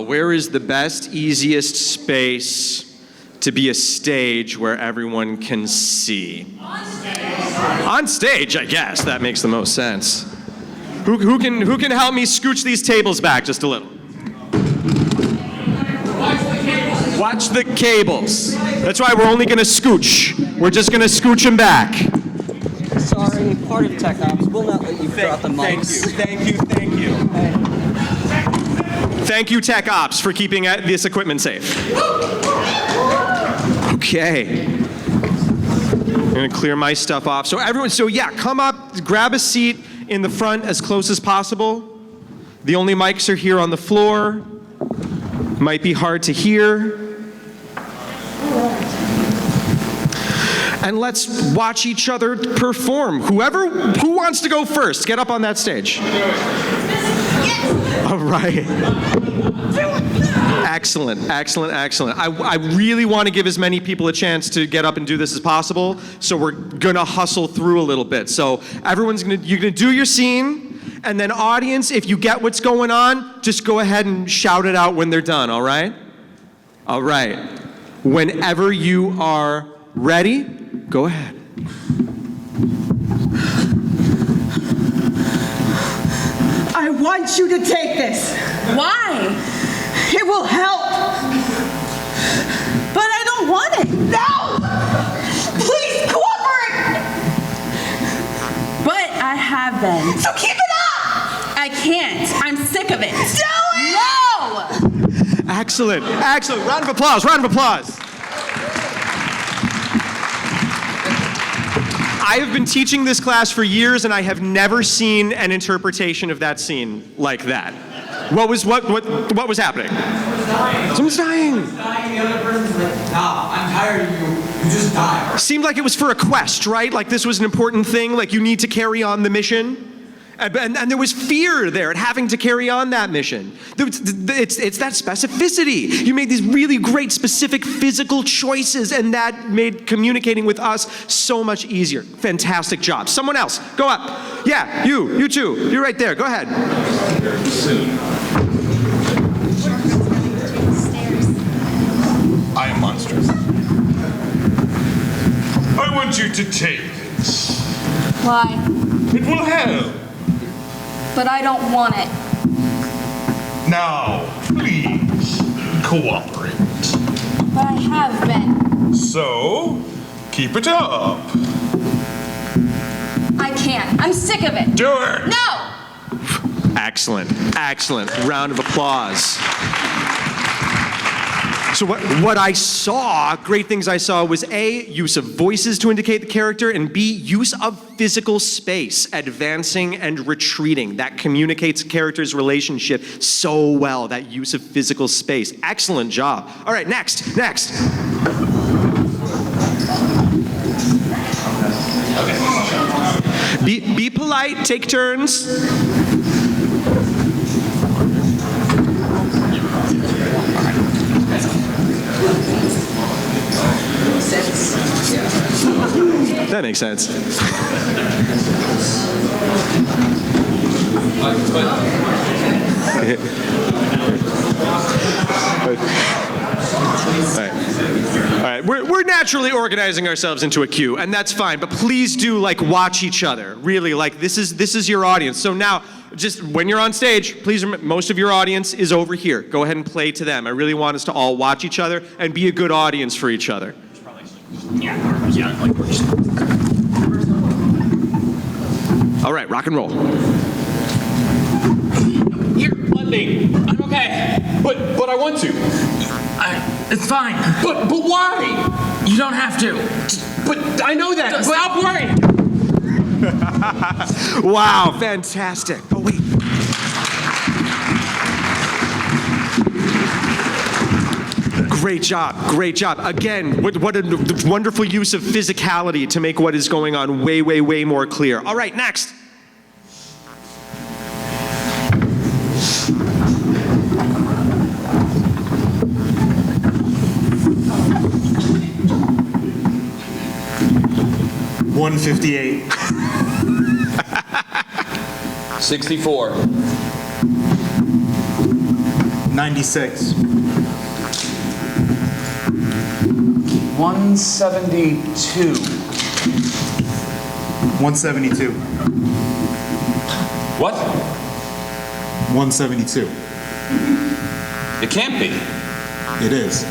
where is the best, easiest space to be a stage where everyone can see? On stage, I guess. That makes the most sense. Who can help me scooch these tables back just a little? Watch the cables. That's why we're only gonna scooch. We're just gonna scooch them back. Sorry, part of tech ops. We'll not let you drop the mics. Thank you. Thank you, tech ops, for keeping this equipment safe. Okay. I'm gonna clear my stuff off. So everyone, come up, grab a seat in the front as close as possible. The only mics are here on the floor. Might be hard to hear. And let's watch each other perform. Who wants to go first? Get up on that stage. All right. Excellent. I really want to give as many people a chance to get up and do this as possible, so we're gonna hustle through a little bit. So you're gonna do your scene, and then audience, if you get what's going on, just go ahead and shout it out when they're done, all right? All right. Whenever you are ready, go ahead. I want you to take this. Why? It will help. But I don't want it. No! Please cooperate! But I have been. So keep it up! I can't. I'm sick of it. Do it! No! Excellent. Round of applause. I have been teaching this class for years, and I have never seen an interpretation of that scene like that. What was happening? Someone's dying. The other person's like, nah, I'm tired of you. You just die. Seemed like it was for a quest, right? Like this was an important thing, like you need to carry on the mission. And there was fear there at having to carry on that mission. It's that specificity. You made these really great specific physical choices, and that made communicating with us so much easier. Fantastic job. Someone else, go up. Yeah, you too. You're right there, go ahead. I am monstrous. I want you to take this. Why? It will help. But I don't want it. Now, please, cooperate. But I have been. So, keep it up. I can't. I'm sick of it. Do it! No! Excellent. Round of applause. So what I saw, great things I saw, was A, use of voices to indicate the character, and B, use of physical space, advancing and retreating. That communicates a character's relationship so well, that use of physical space. Excellent job. All right, next. Be polite, take turns. That makes sense. All right, we're naturally organizing ourselves into a queue, and that's fine. But please do watch each other. Really, this is your audience. So now, just when you're on stage, please remember, most of your audience is over here. Go ahead and play to them. I really want us to all watch each other and be a good audience for each other. All right, rock and roll. Here, let me. I'm okay. But I want to. It's fine. But why? You don't have to. But I know that. Stop worrying. Wow, fantastic. Oh, wait. Great job, great job. Again, what a wonderful use of physicality to make what is going on way, way, way more clear. All right, next. $158. 64. 96. 172. 172. What? 172. It can't be. It is.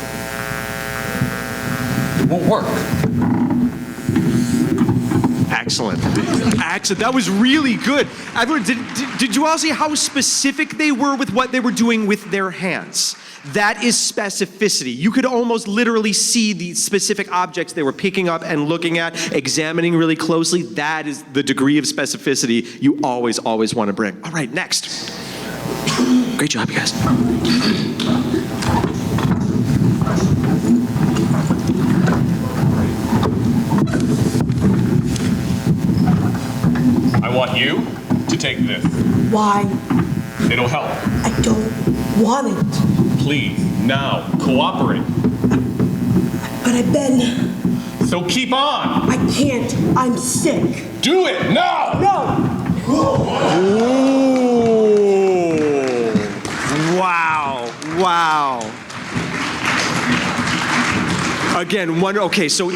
It won't work. Excellent. Excellent. That was really good. Everyone, did you all see how specific they were with what they were doing with their hands? That is specificity. You could almost literally see the specific objects they were picking up and looking at, examining really closely. That is the degree of specificity you always, always want to bring. All right, next. Great job, you guys. I want you to take this. Why? It'll help. I don't want it. Please, now, cooperate. But I've been... So keep on. I can't. I'm sick. Do it now. No. Ooh. Wow. Wow. Again, okay, so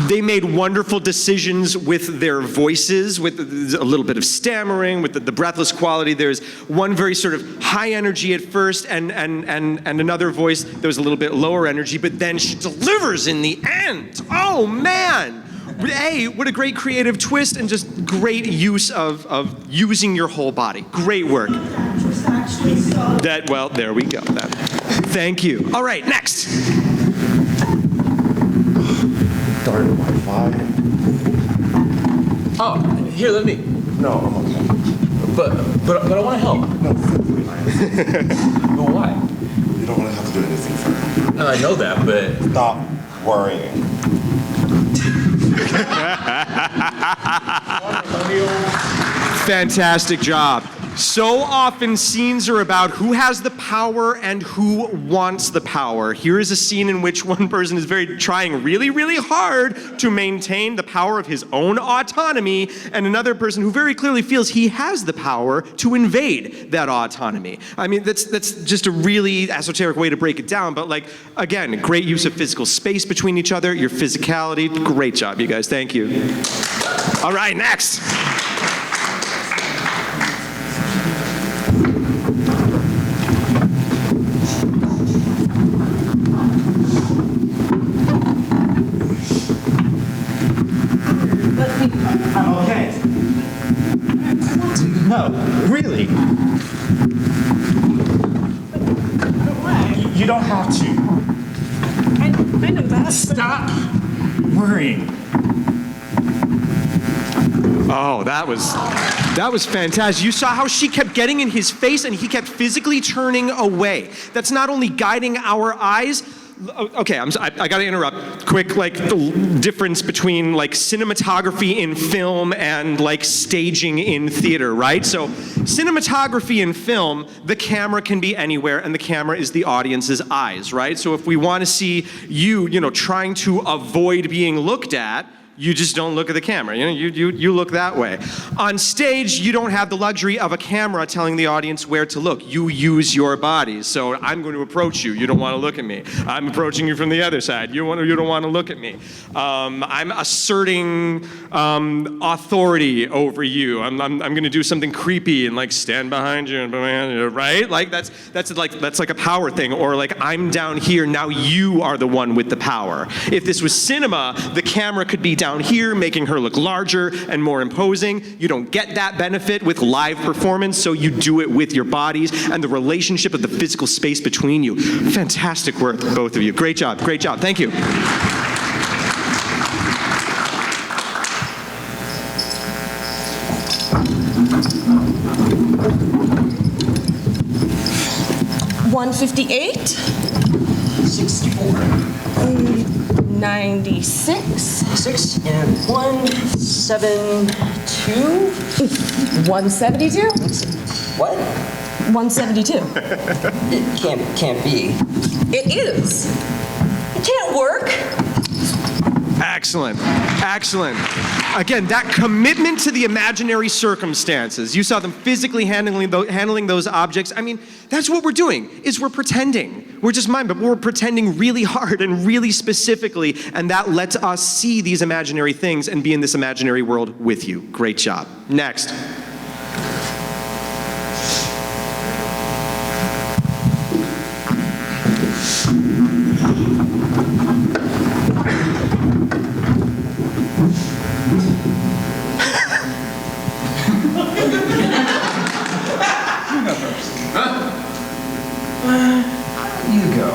they made wonderful decisions with their voices, with a little bit of stammering, with the breathless quality. There's one very sort of high energy at first, and another voice that was a little bit lower energy, but then she delivers in the end. Oh, man! Hey, what a great creative twist and just great use of using your whole body. Great work. Well, there we go. Thank you. All right, next. Darn Wi-Fi. Oh, here, let me. No, I'm okay. But I want to help. No, But why? you don't want to have to do anything for me. No, I know that, but Stop worrying. Fantastic job. So often scenes are about who has the power and who wants the power. Here is a scene in which one person is trying really, really hard to maintain the power of his own autonomy, and another person who very clearly feels he has the power to invade that autonomy. I mean, that's just a really esoteric way to break it down, but again, great use of physical space between each other, your physicality. Great job, you guys. Thank you. All right, next. I'm okay. No, really. You don't have to. I know that. Stop worrying. Oh, that was fantastic. You saw how she kept getting in his face and he kept physically turning away. That's not only guiding our eyes. Okay, I gotta interrupt. Quick, the difference between cinematography in film and staging in theater, right? So, cinematography in film, the camera can be anywhere, and the camera is the audience's eyes, right? So, if we want to see you, trying to avoid being looked at, You just don't look at the camera. You look that way. On stage, you don't have the luxury of a camera telling the audience where to look. You use your bodies. So I'm going to approach you. You don't want to look at me. I'm approaching you from the other side. You don't want to look at me. I'm asserting authority over you. I'm going to do something creepy and like stand behind you, right? Like that's like a power thing. Or like I'm down here, now you are the one with the power. If this was cinema, the camera could be down here, making her look larger and more imposing. You don't get that benefit with live performance, so you do it with your bodies and the relationship of the physical space between you. Fantastic work, both of you. Great job, great job. Thank you. $158. 64. 96. 6 and 172. 172? What? 172. It can't be. It is. It can't work. Excellent, excellent. Again, that commitment to the imaginary circumstances. You saw them physically handling those objects. I mean, that's what we're doing, is we're pretending. We're just mime, but we're pretending really hard and really specifically, and that lets us see these imaginary things and be in this imaginary world with you. Great job. Next. You go.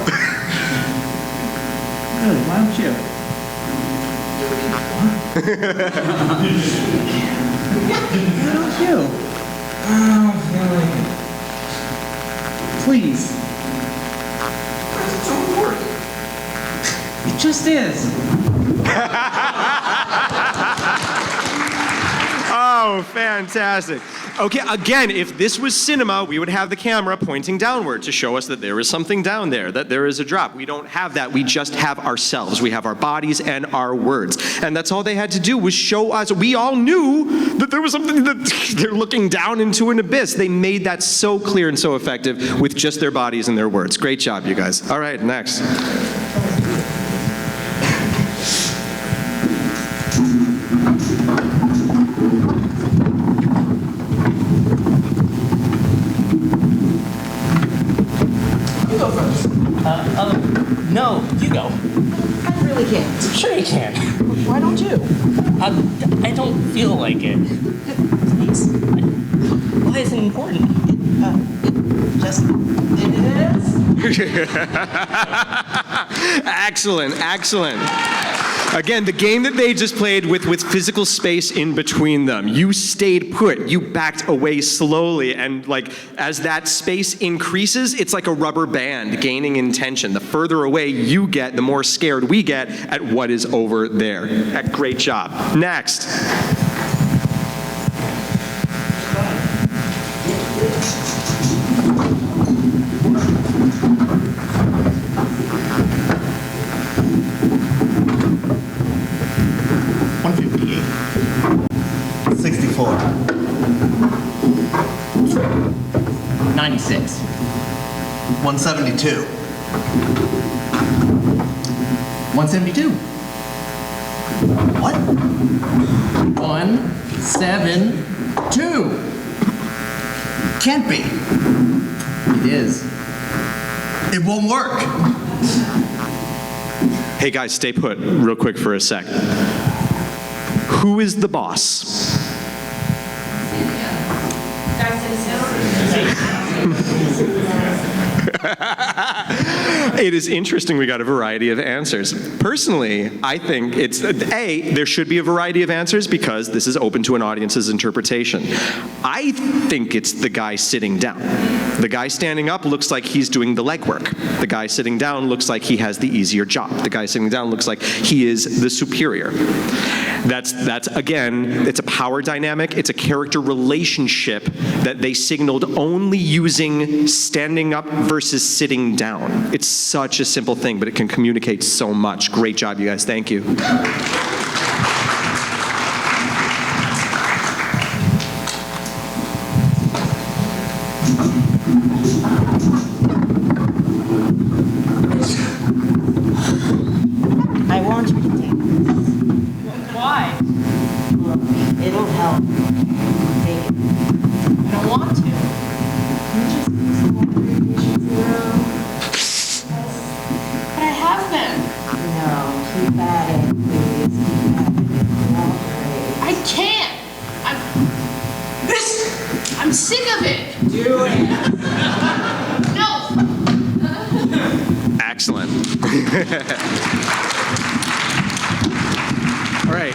Really, why don't you? Why don't you? I don't feel like it. Please. It's so important. It just is. Oh, fantastic. Okay, again, if this was cinema, we would have the camera pointing downward to show us that there is something down there, that there is a drop. We don't have that. We just have ourselves. We have our bodies and our words. And that's all they had to do was show us. We all knew that there was something that they're looking down into an abyss. They made that so clear and so effective with just their bodies and their words. Great job, you guys. All right, next. No, you go. I really can't. Sure you can. Why don't you? I don't feel like it. Please. Why is it important? It is. Excellent, excellent. Again, the game that they just played with physical space in between them. You stayed put, you backed away slowly, and like as that space increases, it's like a rubber band gaining in tension. The further away you get, the more scared we get at what is over there. Great job. Next. $158. 64. 96. 172. 172. What? 172. Can't be. It is. It won't work. Hey guys, stay put real quick for a sec. Who is the boss? It is interesting we got a variety of answers. Personally, I think it's, there should be a variety of answers because this is open to an audience's interpretation. I think it's the guy sitting down. The guy standing up looks like he's doing the legwork. The guy sitting down looks like he has the easier job. The guy sitting down looks like he is the superior. That's again, it's a power dynamic, it's a character relationship that they signaled only using standing up versus sitting down. It's such a simple thing, but it can communicate so much. Great job, you guys. Thank you. follow me. It'll help. Take it. I don't want to. You just use some more dishes now. But I have been. No, keep at it, please. Keep at it. Cooperate. I can't. I'm sick of it. Do it. No. Excellent. All right.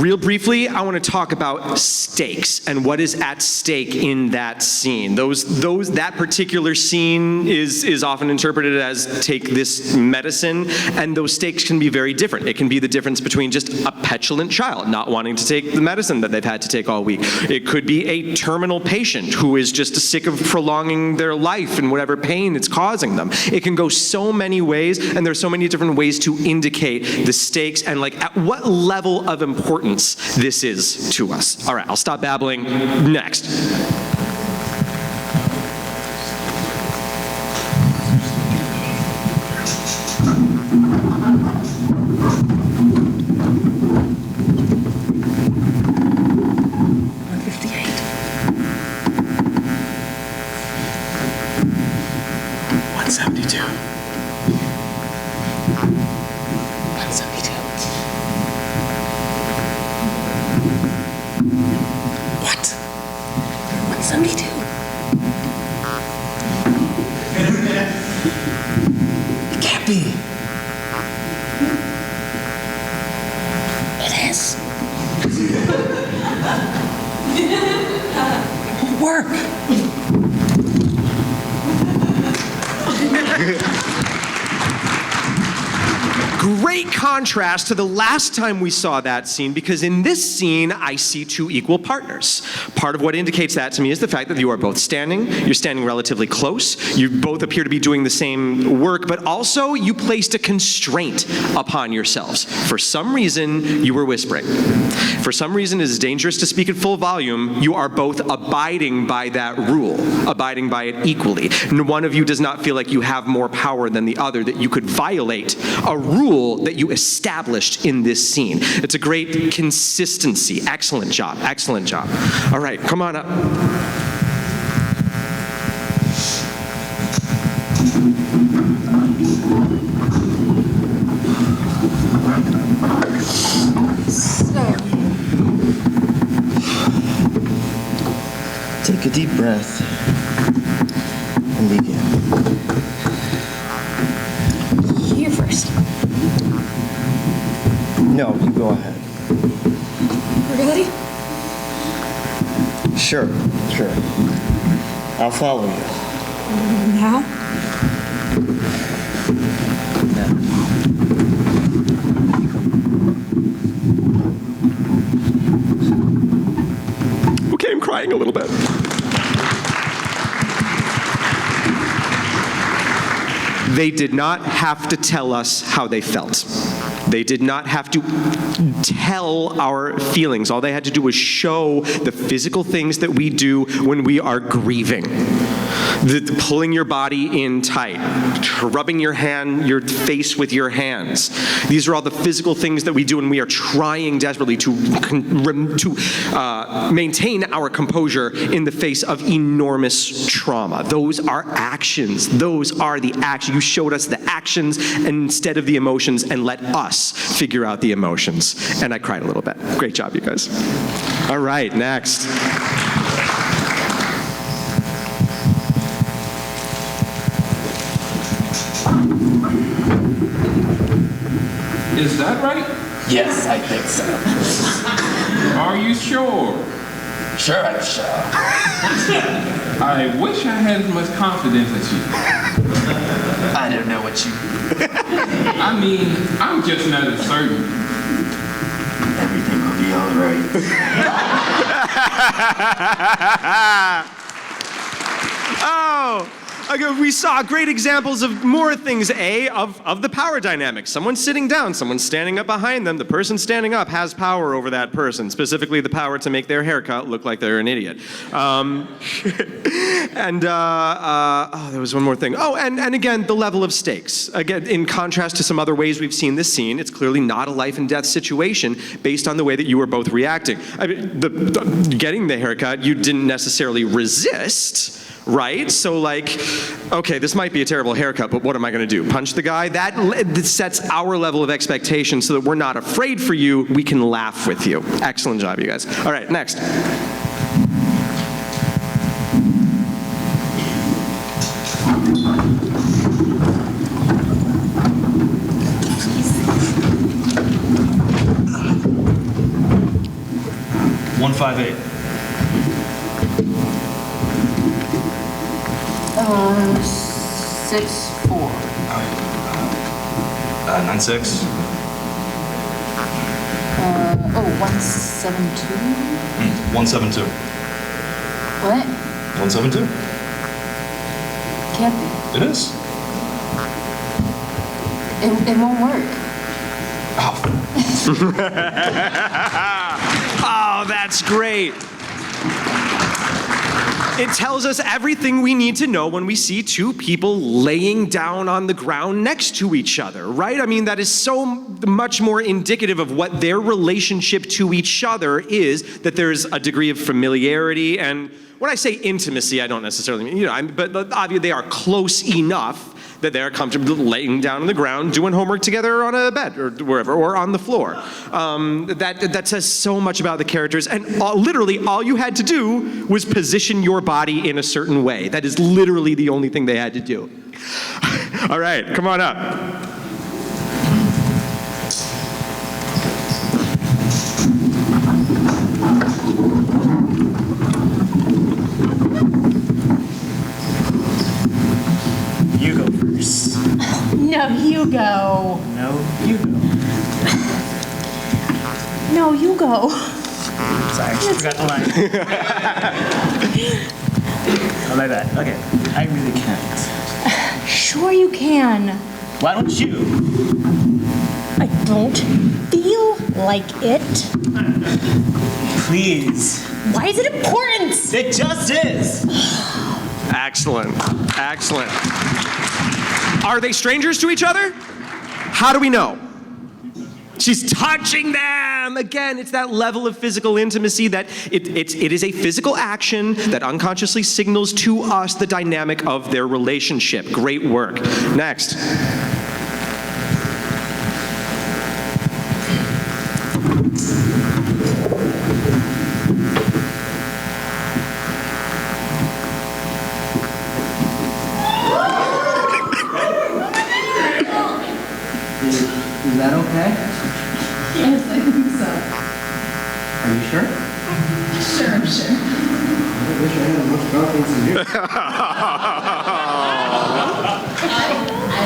Real briefly, I want to talk about stakes and what is at stake in that scene. That particular scene is often interpreted as take this medicine, and those stakes can be very different. It can be the difference between just a petulant child not wanting to take the medicine that they've had to take all week. It could be a terminal patient who is just sick of prolonging their life and whatever pain it's causing them. It can go so many ways, and there's so many different ways to indicate the stakes and like at what level of importance this is to us. All right, I'll stop babbling. Next. Great contrast to the last time we saw that scene, because in this scene, I see two equal partners. Part of what indicates that to me is the fact that you are both standing, you're standing relatively close, you both appear to be doing the same work, but also you placed a constraint upon yourselves. For some reason, you were whispering. For some reason, it is dangerous to speak at full volume. You are both abiding by that rule, abiding by it equally. One of you does not feel like you have more power than the other, that you could violate a rule that you established in this scene. It's a great consistency. Excellent job. Excellent job. All right, come on up. Take a deep breath and begin. You first. No, you go ahead. Really? Sure. I'll follow you. Now? Okay, I'm crying a little bit. They did not have to tell us how they felt. They did not have to tell our feelings. All they had to do was show the physical things that we do when we are grieving. Pulling your body in tight, rubbing your face with your hands. These are all the physical things that we do when we are trying desperately to maintain our composure in the face of enormous trauma. Those are actions. Those are the actions. You showed us the actions instead of the emotions and let us figure out the emotions. And I cried a little bit. Great job, you guys. All right, next. Is that right? Yes, I think so. Are you sure? Sure, I'm sure. I wish I had as much confidence as you. I don't know what you... I mean, I'm just not as certain. Everything will be all right. Oh, We saw great examples of more things, of the power dynamic. Someone's sitting down, someone's standing up behind them. The person standing up has power over that person, specifically the power to make their haircut look like they're an idiot. There was one more thing. Oh, and again, the level of stakes. Again, in contrast to some other ways we've seen this scene, it's clearly not a life and death situation based on the way that you were both reacting. I mean, getting the haircut, you didn't necessarily resist, right? So like, okay, this might be a terrible haircut, but what am I gonna do? Punch the guy? That sets our level of expectation so that we're not afraid for you, we can laugh with you. Excellent job, you guys. All right, next. One 158. 6'4". 96. 172. 172. What? 172. Can't be. It is. It won't work. Oh, that's great. It tells us everything we need to know when we see two people laying down on the ground next to each other, right? I mean, that is so much more indicative of what their relationship to each other is, that there's a degree of familiarity. And when I say intimacy, I don't necessarily mean, but obviously they are close enough that they're comfortable laying down on the ground, doing homework together on a bed or wherever, or on the floor. That says so much about the characters, and literally all you had to do was position your body in a certain way. That is literally the only thing they had to do. All right, come on up. You go first. No, you go. No, you go. No, you go. Sorry, I forgot the line. Oh, my bad. Okay, I really can't. Sure you can. Why don't you? I don't feel like it. Please. Why is it important? It just is. Excellent, excellent. Are they strangers to each other? How do we know? She's touching them! Again, it's that level of physical intimacy that it is a physical action that unconsciously signals to us the dynamic of their relationship. Great work. Next. Is that okay? Yes, I think so. Are you sure? Sure, I'm sure. I wish I had as much confidence in you. I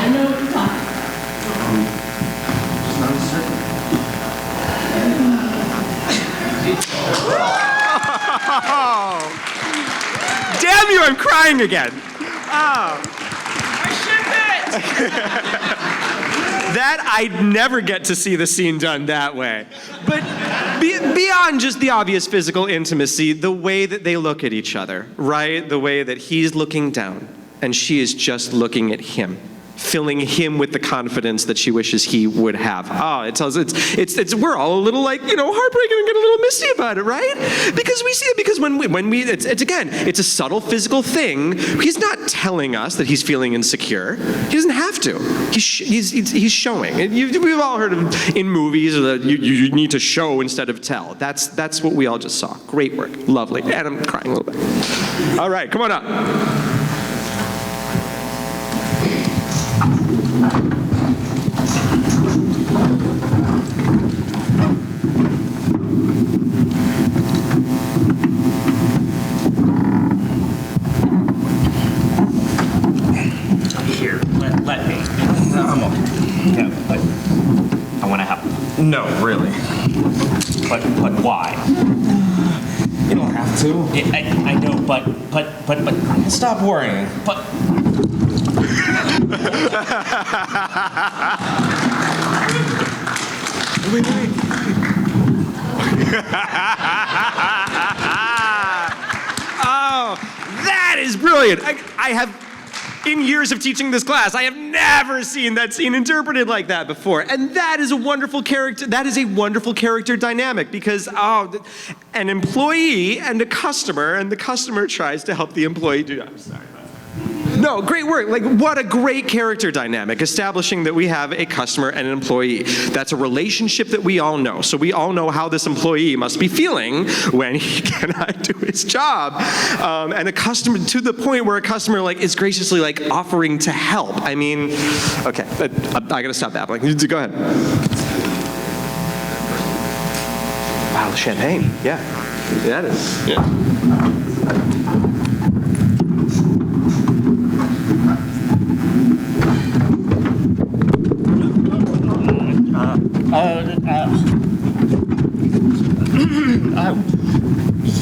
don't know what you're talking Just not certain. Damn you, I'm crying again. Oh. That I'd never get to see the scene done that way. But beyond just the obvious physical intimacy, the way that they look at each other, right? The way that he's looking down and she is just looking at him, filling him with the confidence that she wishes he would have. Oh, it tells it's we're all a little like, heartbreaking and get a little misty about it, right? Because we see it, because when we it's again, it's a subtle physical thing. He's not telling us that he's feeling insecure. He doesn't have to. He's showing. We've all heard of in movies that you need to show instead of tell. That's what we all just saw. Great work. Lovely. And I'm crying a little bit. All right, come on up. Here, let me. No, I'm okay. Yeah, but I want to help. No, really. But why? You don't have to. I know, but. Stop worrying. But. Wait. Oh, that is brilliant. I have, in years of teaching this class, I have never seen that scene interpreted like that before. And that is a wonderful character. That is a wonderful character dynamic because an employee and a customer, and the customer tries to help the employee do. I'm sorry. No, great work. Like, what a great character dynamic, establishing that we have a customer and an employee. That's a relationship that we all know. So we all know how this employee must be feeling when he cannot do his job. And a customer, to the point where a customer is graciously offering to help. I mean, okay, I gotta stop babbling. Go ahead. Wow, the champagne. Yeah, that is. Yeah.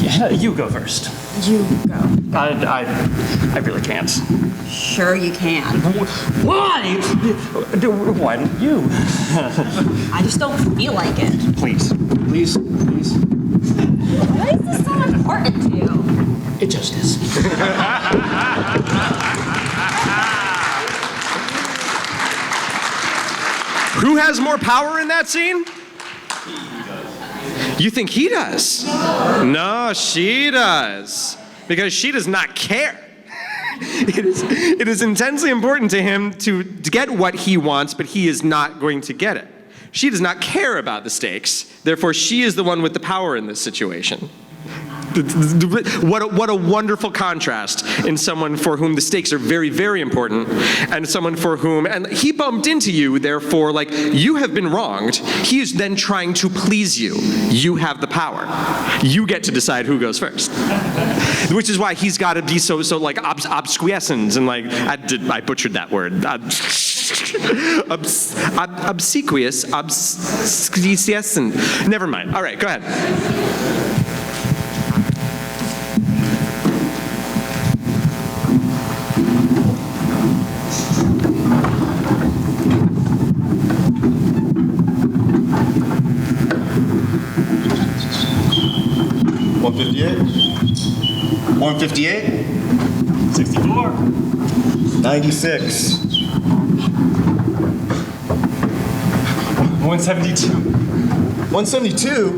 Yeah, you go first. You go. I really can't. Sure you can. Why? Why don't you? I just don't feel like it. Please. Why is this so important to you? It just is. Who has more power in that scene? You think he does? No, she does. Because she does not care. It is intensely important to him to get what he wants, but he is not going to get it. She does not care about the stakes. Therefore, she is the one with the power in this situation. What a wonderful contrast in someone for whom the stakes are very, very important, and someone for whom, and he bumped into you, therefore, you have been wronged. He is then trying to please you. You have the power. You get to decide who goes first. Which is why he's got to be so obsequious and I butchered that word. Obsequious, never mind. All right, go ahead. $158. 64. 96. 172. 172?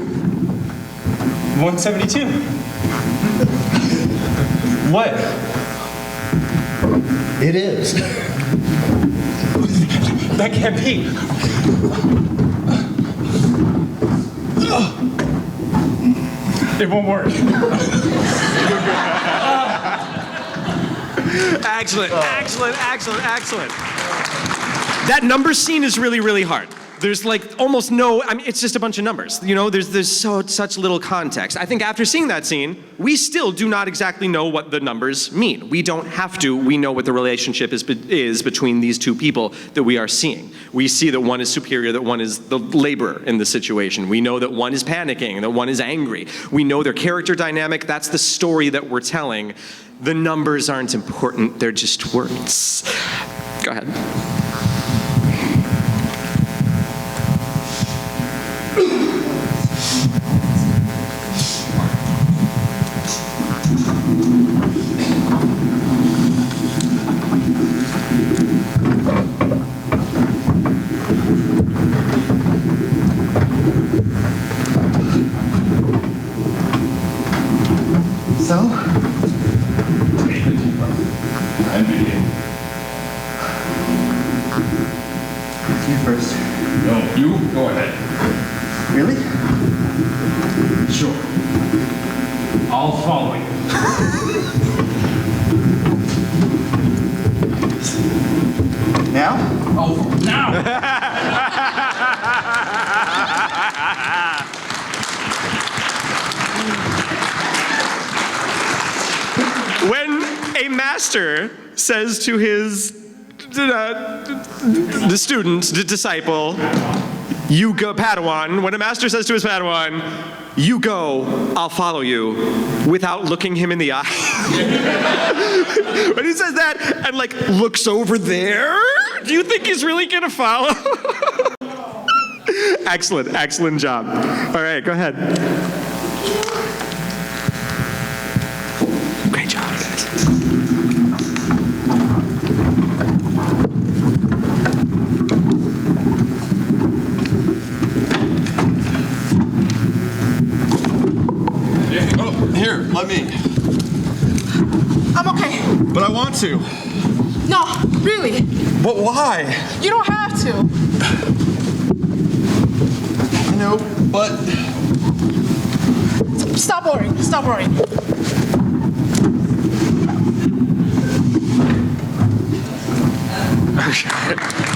172. What? It is. That can't be. It won't work. Excellent. That number scene is really, really hard. There's almost no, it's just a bunch of numbers. There's such little context. I think after seeing that scene, we still do not exactly know what the numbers mean. We don't have to. We know what the relationship is between these two people that we are seeing. We see that one is superior, that one is the laborer in the situation. We know that one is panicking, that one is angry. We know their character dynamic. That's the story that we're telling. The numbers aren't important. They're just words. Go ahead. So? You first. No, you go ahead. Really? Sure. I'll follow you. Now? Oh, now! When a master says to his the student, the disciple, you go, Padawan, when a master says to his Padawan, you go, I'll follow you, without looking him in the eye. When he says that and like looks over there, do you think he's really gonna follow? Excellent, excellent job. All right, go ahead. Great job, guys. Oh, here, let me. I'm okay. But I want to. No, really. But why? You don't have to. I know, but... Stop worrying. Stop worrying.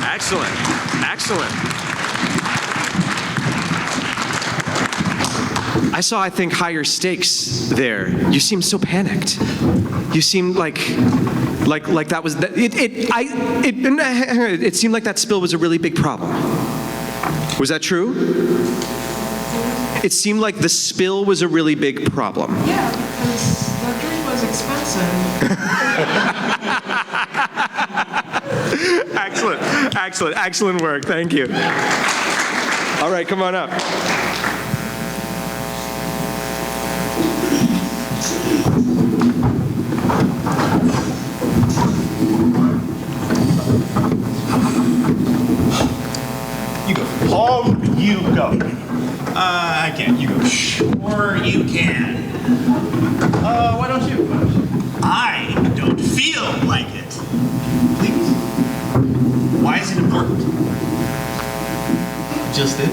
Excellent, excellent. I saw, I think, higher stakes there. You seemed so panicked. You seemed like that was it seemed like that spill was a really big problem. Was that true? It seemed like the spill was a really big problem. Yeah, because the drink was expensive. Excellent, excellent, excellent work. Thank you. All right, come on up. You go. Paul, you go. I can't. You go. Sure, you can. Why don't you? I don't feel like it. Please. Why is it important? Just is.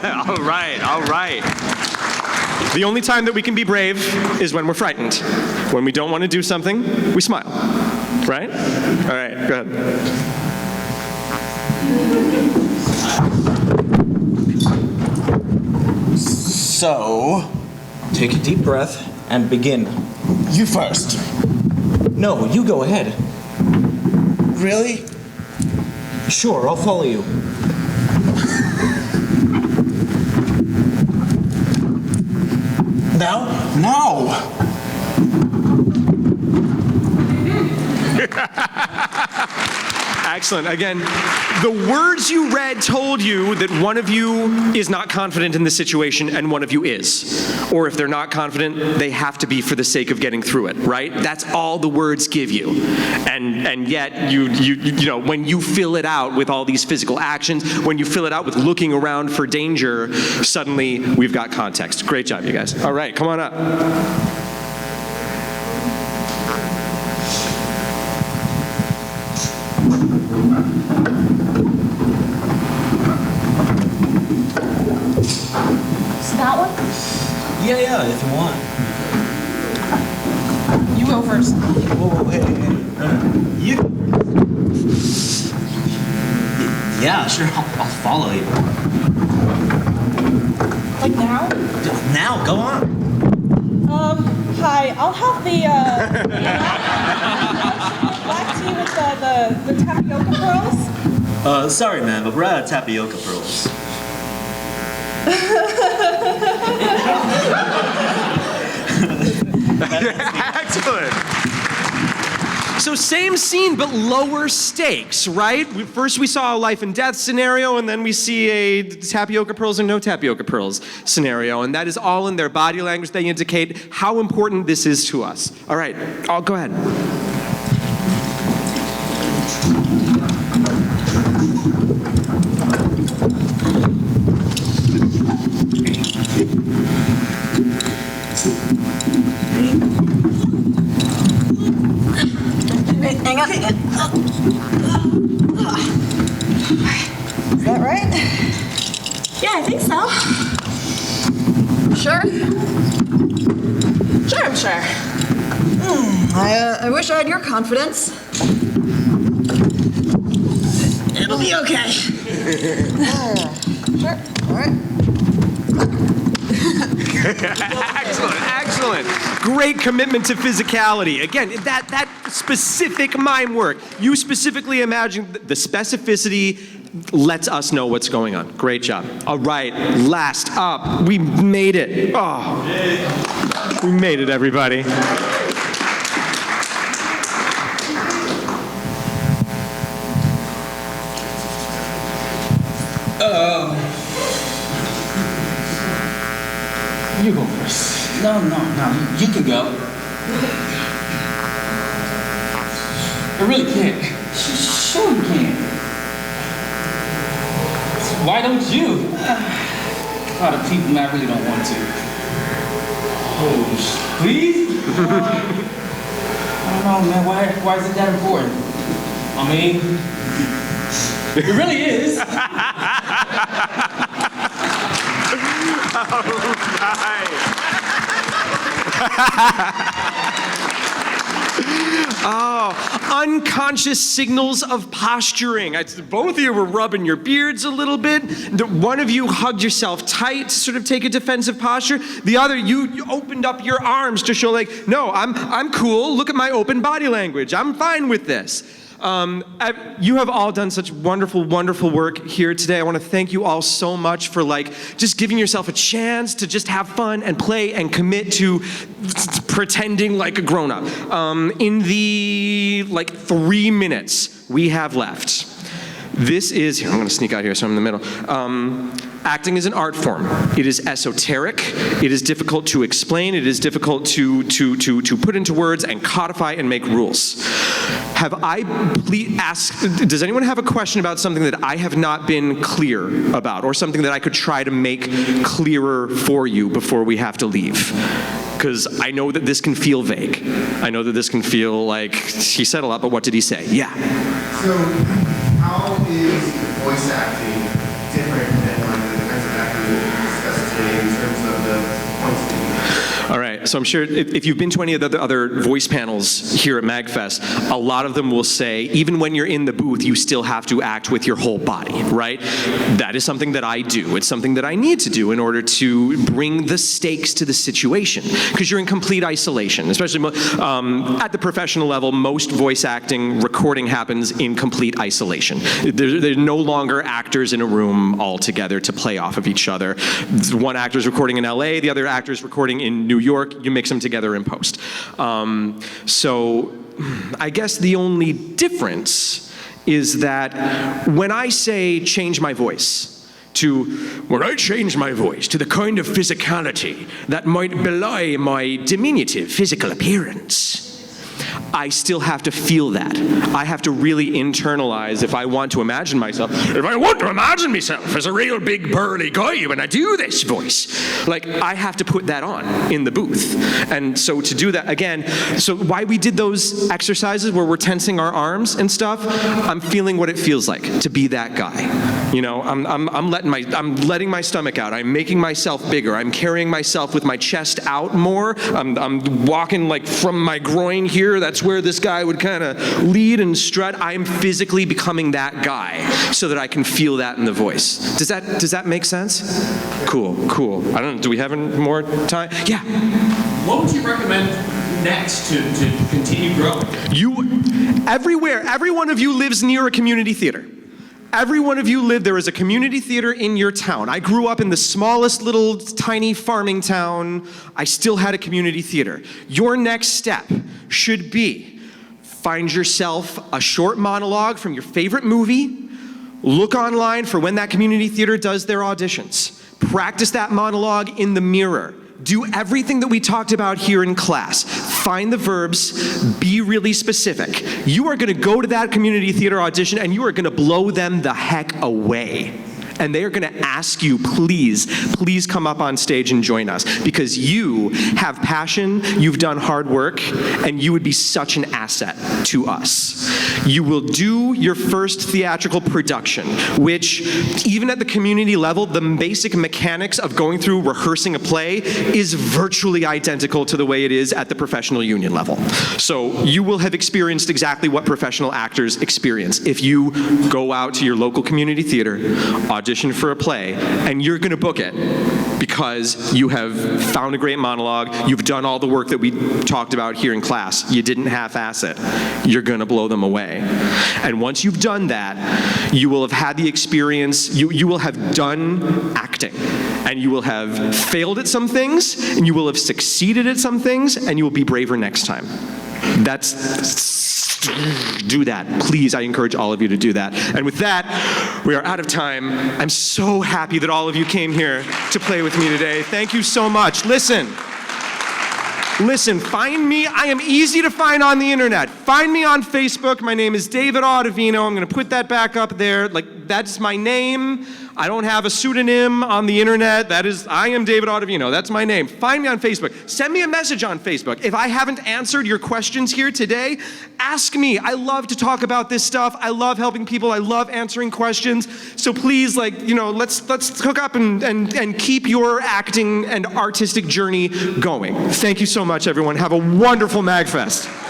All right, all right. The only time that we can be brave is when we're frightened. When we don't want to do something, we smile. Right? All right, go ahead. So, take a deep breath and begin. You first. No, you go ahead. Really? Sure, I'll follow you. Now? Now! Excellent. Again, the words you read told you that one of you is not confident in the situation and one of you is. Or if they're not confident, they have to be for the sake of getting through it, right? That's all the words give you. And yet, you know, when you fill it out with all these physical actions, when you fill it out with looking around for danger, suddenly we've got context. Great job, you guys. All right, come on up. That one? Yeah, if you want. You go first. Whoa, hey. You. Yeah, sure, I'll follow you. Like now? Now, go on. Hi, I'll have the black tea with the tapioca pearls. Sorry, man, but we're out of tapioca pearls. Excellent. So same scene, but lower stakes, right? First we saw a life and death scenario, and then we see a tapioca pearls and no tapioca pearls scenario, and that is all in their body language. They indicate how important this is to us. All right, I'll go ahead. Hang on. Is that right? Yeah, I think so. Sure? Sure, I'm sure. I wish I had your confidence. It'll be okay. Sure, all right. Excellent, excellent. Great commitment to physicality. Again, that specific mime work. You specifically imagined the specificity, lets us know what's going on. Great job. All right, last up, we made it. Oh, we made it, everybody. You go first. No, you can go. I really can't. Sure you can. Why don't you? A lot of people, and I really don't want to. Oh, please? I don't know, man. Why is it that important? I mean, it really is. Oh, unconscious signals of posturing. Both of you were rubbing your beards a little bit. One of you hugged yourself tight to sort of take a defensive posture. The other, you opened up your arms to show like, no, I'm cool. Look at my open body language. I'm fine with this. You have all done such wonderful, wonderful work here today. I want to thank you all so much for like just giving yourself a chance to just have fun and play and commit to pretending like a grown-up. In the 3 minutes we have left, this is, here, I'm going to sneak out here so I'm in the middle. Acting is an art form. It is esoteric. It is difficult to explain. It is difficult to put into words and codify and make rules. Does anyone have a question about something that I have not been clear about, or something that I could try to make clearer for you before we have to leave? Because I know that this can feel vague. I know that this can feel like, he said a lot, but what did he say? Yeah. So, how is voice acting different than the kinds of acting that we discussed today in terms of the points that you made? All right, so I'm sure if you've been to any of the other voice panels here at MAGFest, a lot of them will say, even when you're in the booth, you still have to act with your whole body, right? That is something that I do. It's something that I need to do in order to bring the stakes to the situation, because you're in complete isolation, especially at the professional level. Most voice acting recording happens in complete isolation. There's no longer actors in a room all together to play off of each other. One actor's recording in LA, the other actor's recording in New York, you mix them together in post. So I guess the only difference is that when I say change my voice, when I change my voice to the kind of physicality that might belie my diminutive physical appearance, I still have to feel that. I have to really internalize if I want to imagine myself. If I want to imagine myself as a real big burly guy when I do this voice, like I have to put that on in the booth. And so to do that, again, so why we did those exercises where we're tensing our arms and stuff, I'm feeling what it feels like to be that guy. You know, I'm letting my stomach out. I'm making myself bigger. I'm carrying myself with my chest out more. I'm walking like from my groin here. That's where this guy would kind of lead and strut. I'm physically becoming that guy so that I can feel that in the voice. Does that make sense? Cool. I don't know, do we have any more time? Yeah. What would you recommend next to continue growing? Every one of you lives near a community theater. Every one of you there is a community theater in your town. I grew up in the smallest little tiny farming town. I still had a community theater. Your next step should be find yourself a short monologue from your favorite movie. Look online for when that community theater does their auditions. Practice that monologue in the mirror. Do everything that we talked about here in class. Find the verbs, be really specific. You are gonna go to that community theater audition and you are gonna blow them the heck away. And they are gonna ask you, please come up on stage and join us, because you have passion, you've done hard work, and you would be such an asset to us. You will do your first theatrical production, which even at the community level, the basic mechanics of going through rehearsing a play is virtually identical to the way it is at the professional union level. So you will have experienced exactly what professional actors experience. If you go out to your local community theater, audition for a play, and you're gonna book it, because you have found a great monologue, you've done all the work that we talked about here in class, you didn't half-ass it, you're gonna blow them away. And once you've done that, you will have had the experience, you will have done acting, and you will have failed at some things, and you will have succeeded at some things, and you will be braver next time. Do that. Please, I encourage all of you to do that. And with that, we are out of time. I'm so happy that all of you came here to play with me today. Thank you so much. Listen, find me. I am easy to find on the internet. Find me on Facebook. My name is David Autovino. I'm going to put that back up there. That's my name. I don't have a pseudonym on the internet. I am David Autovino. That's my name. Find me on Facebook. Send me a message on Facebook. If I haven't answered your questions here today, ask me. I love to talk about this stuff. I love helping people. I love answering questions. So please, let's hook up and keep your acting and artistic journey going. Thank you so much, everyone. Have a wonderful MAGFest.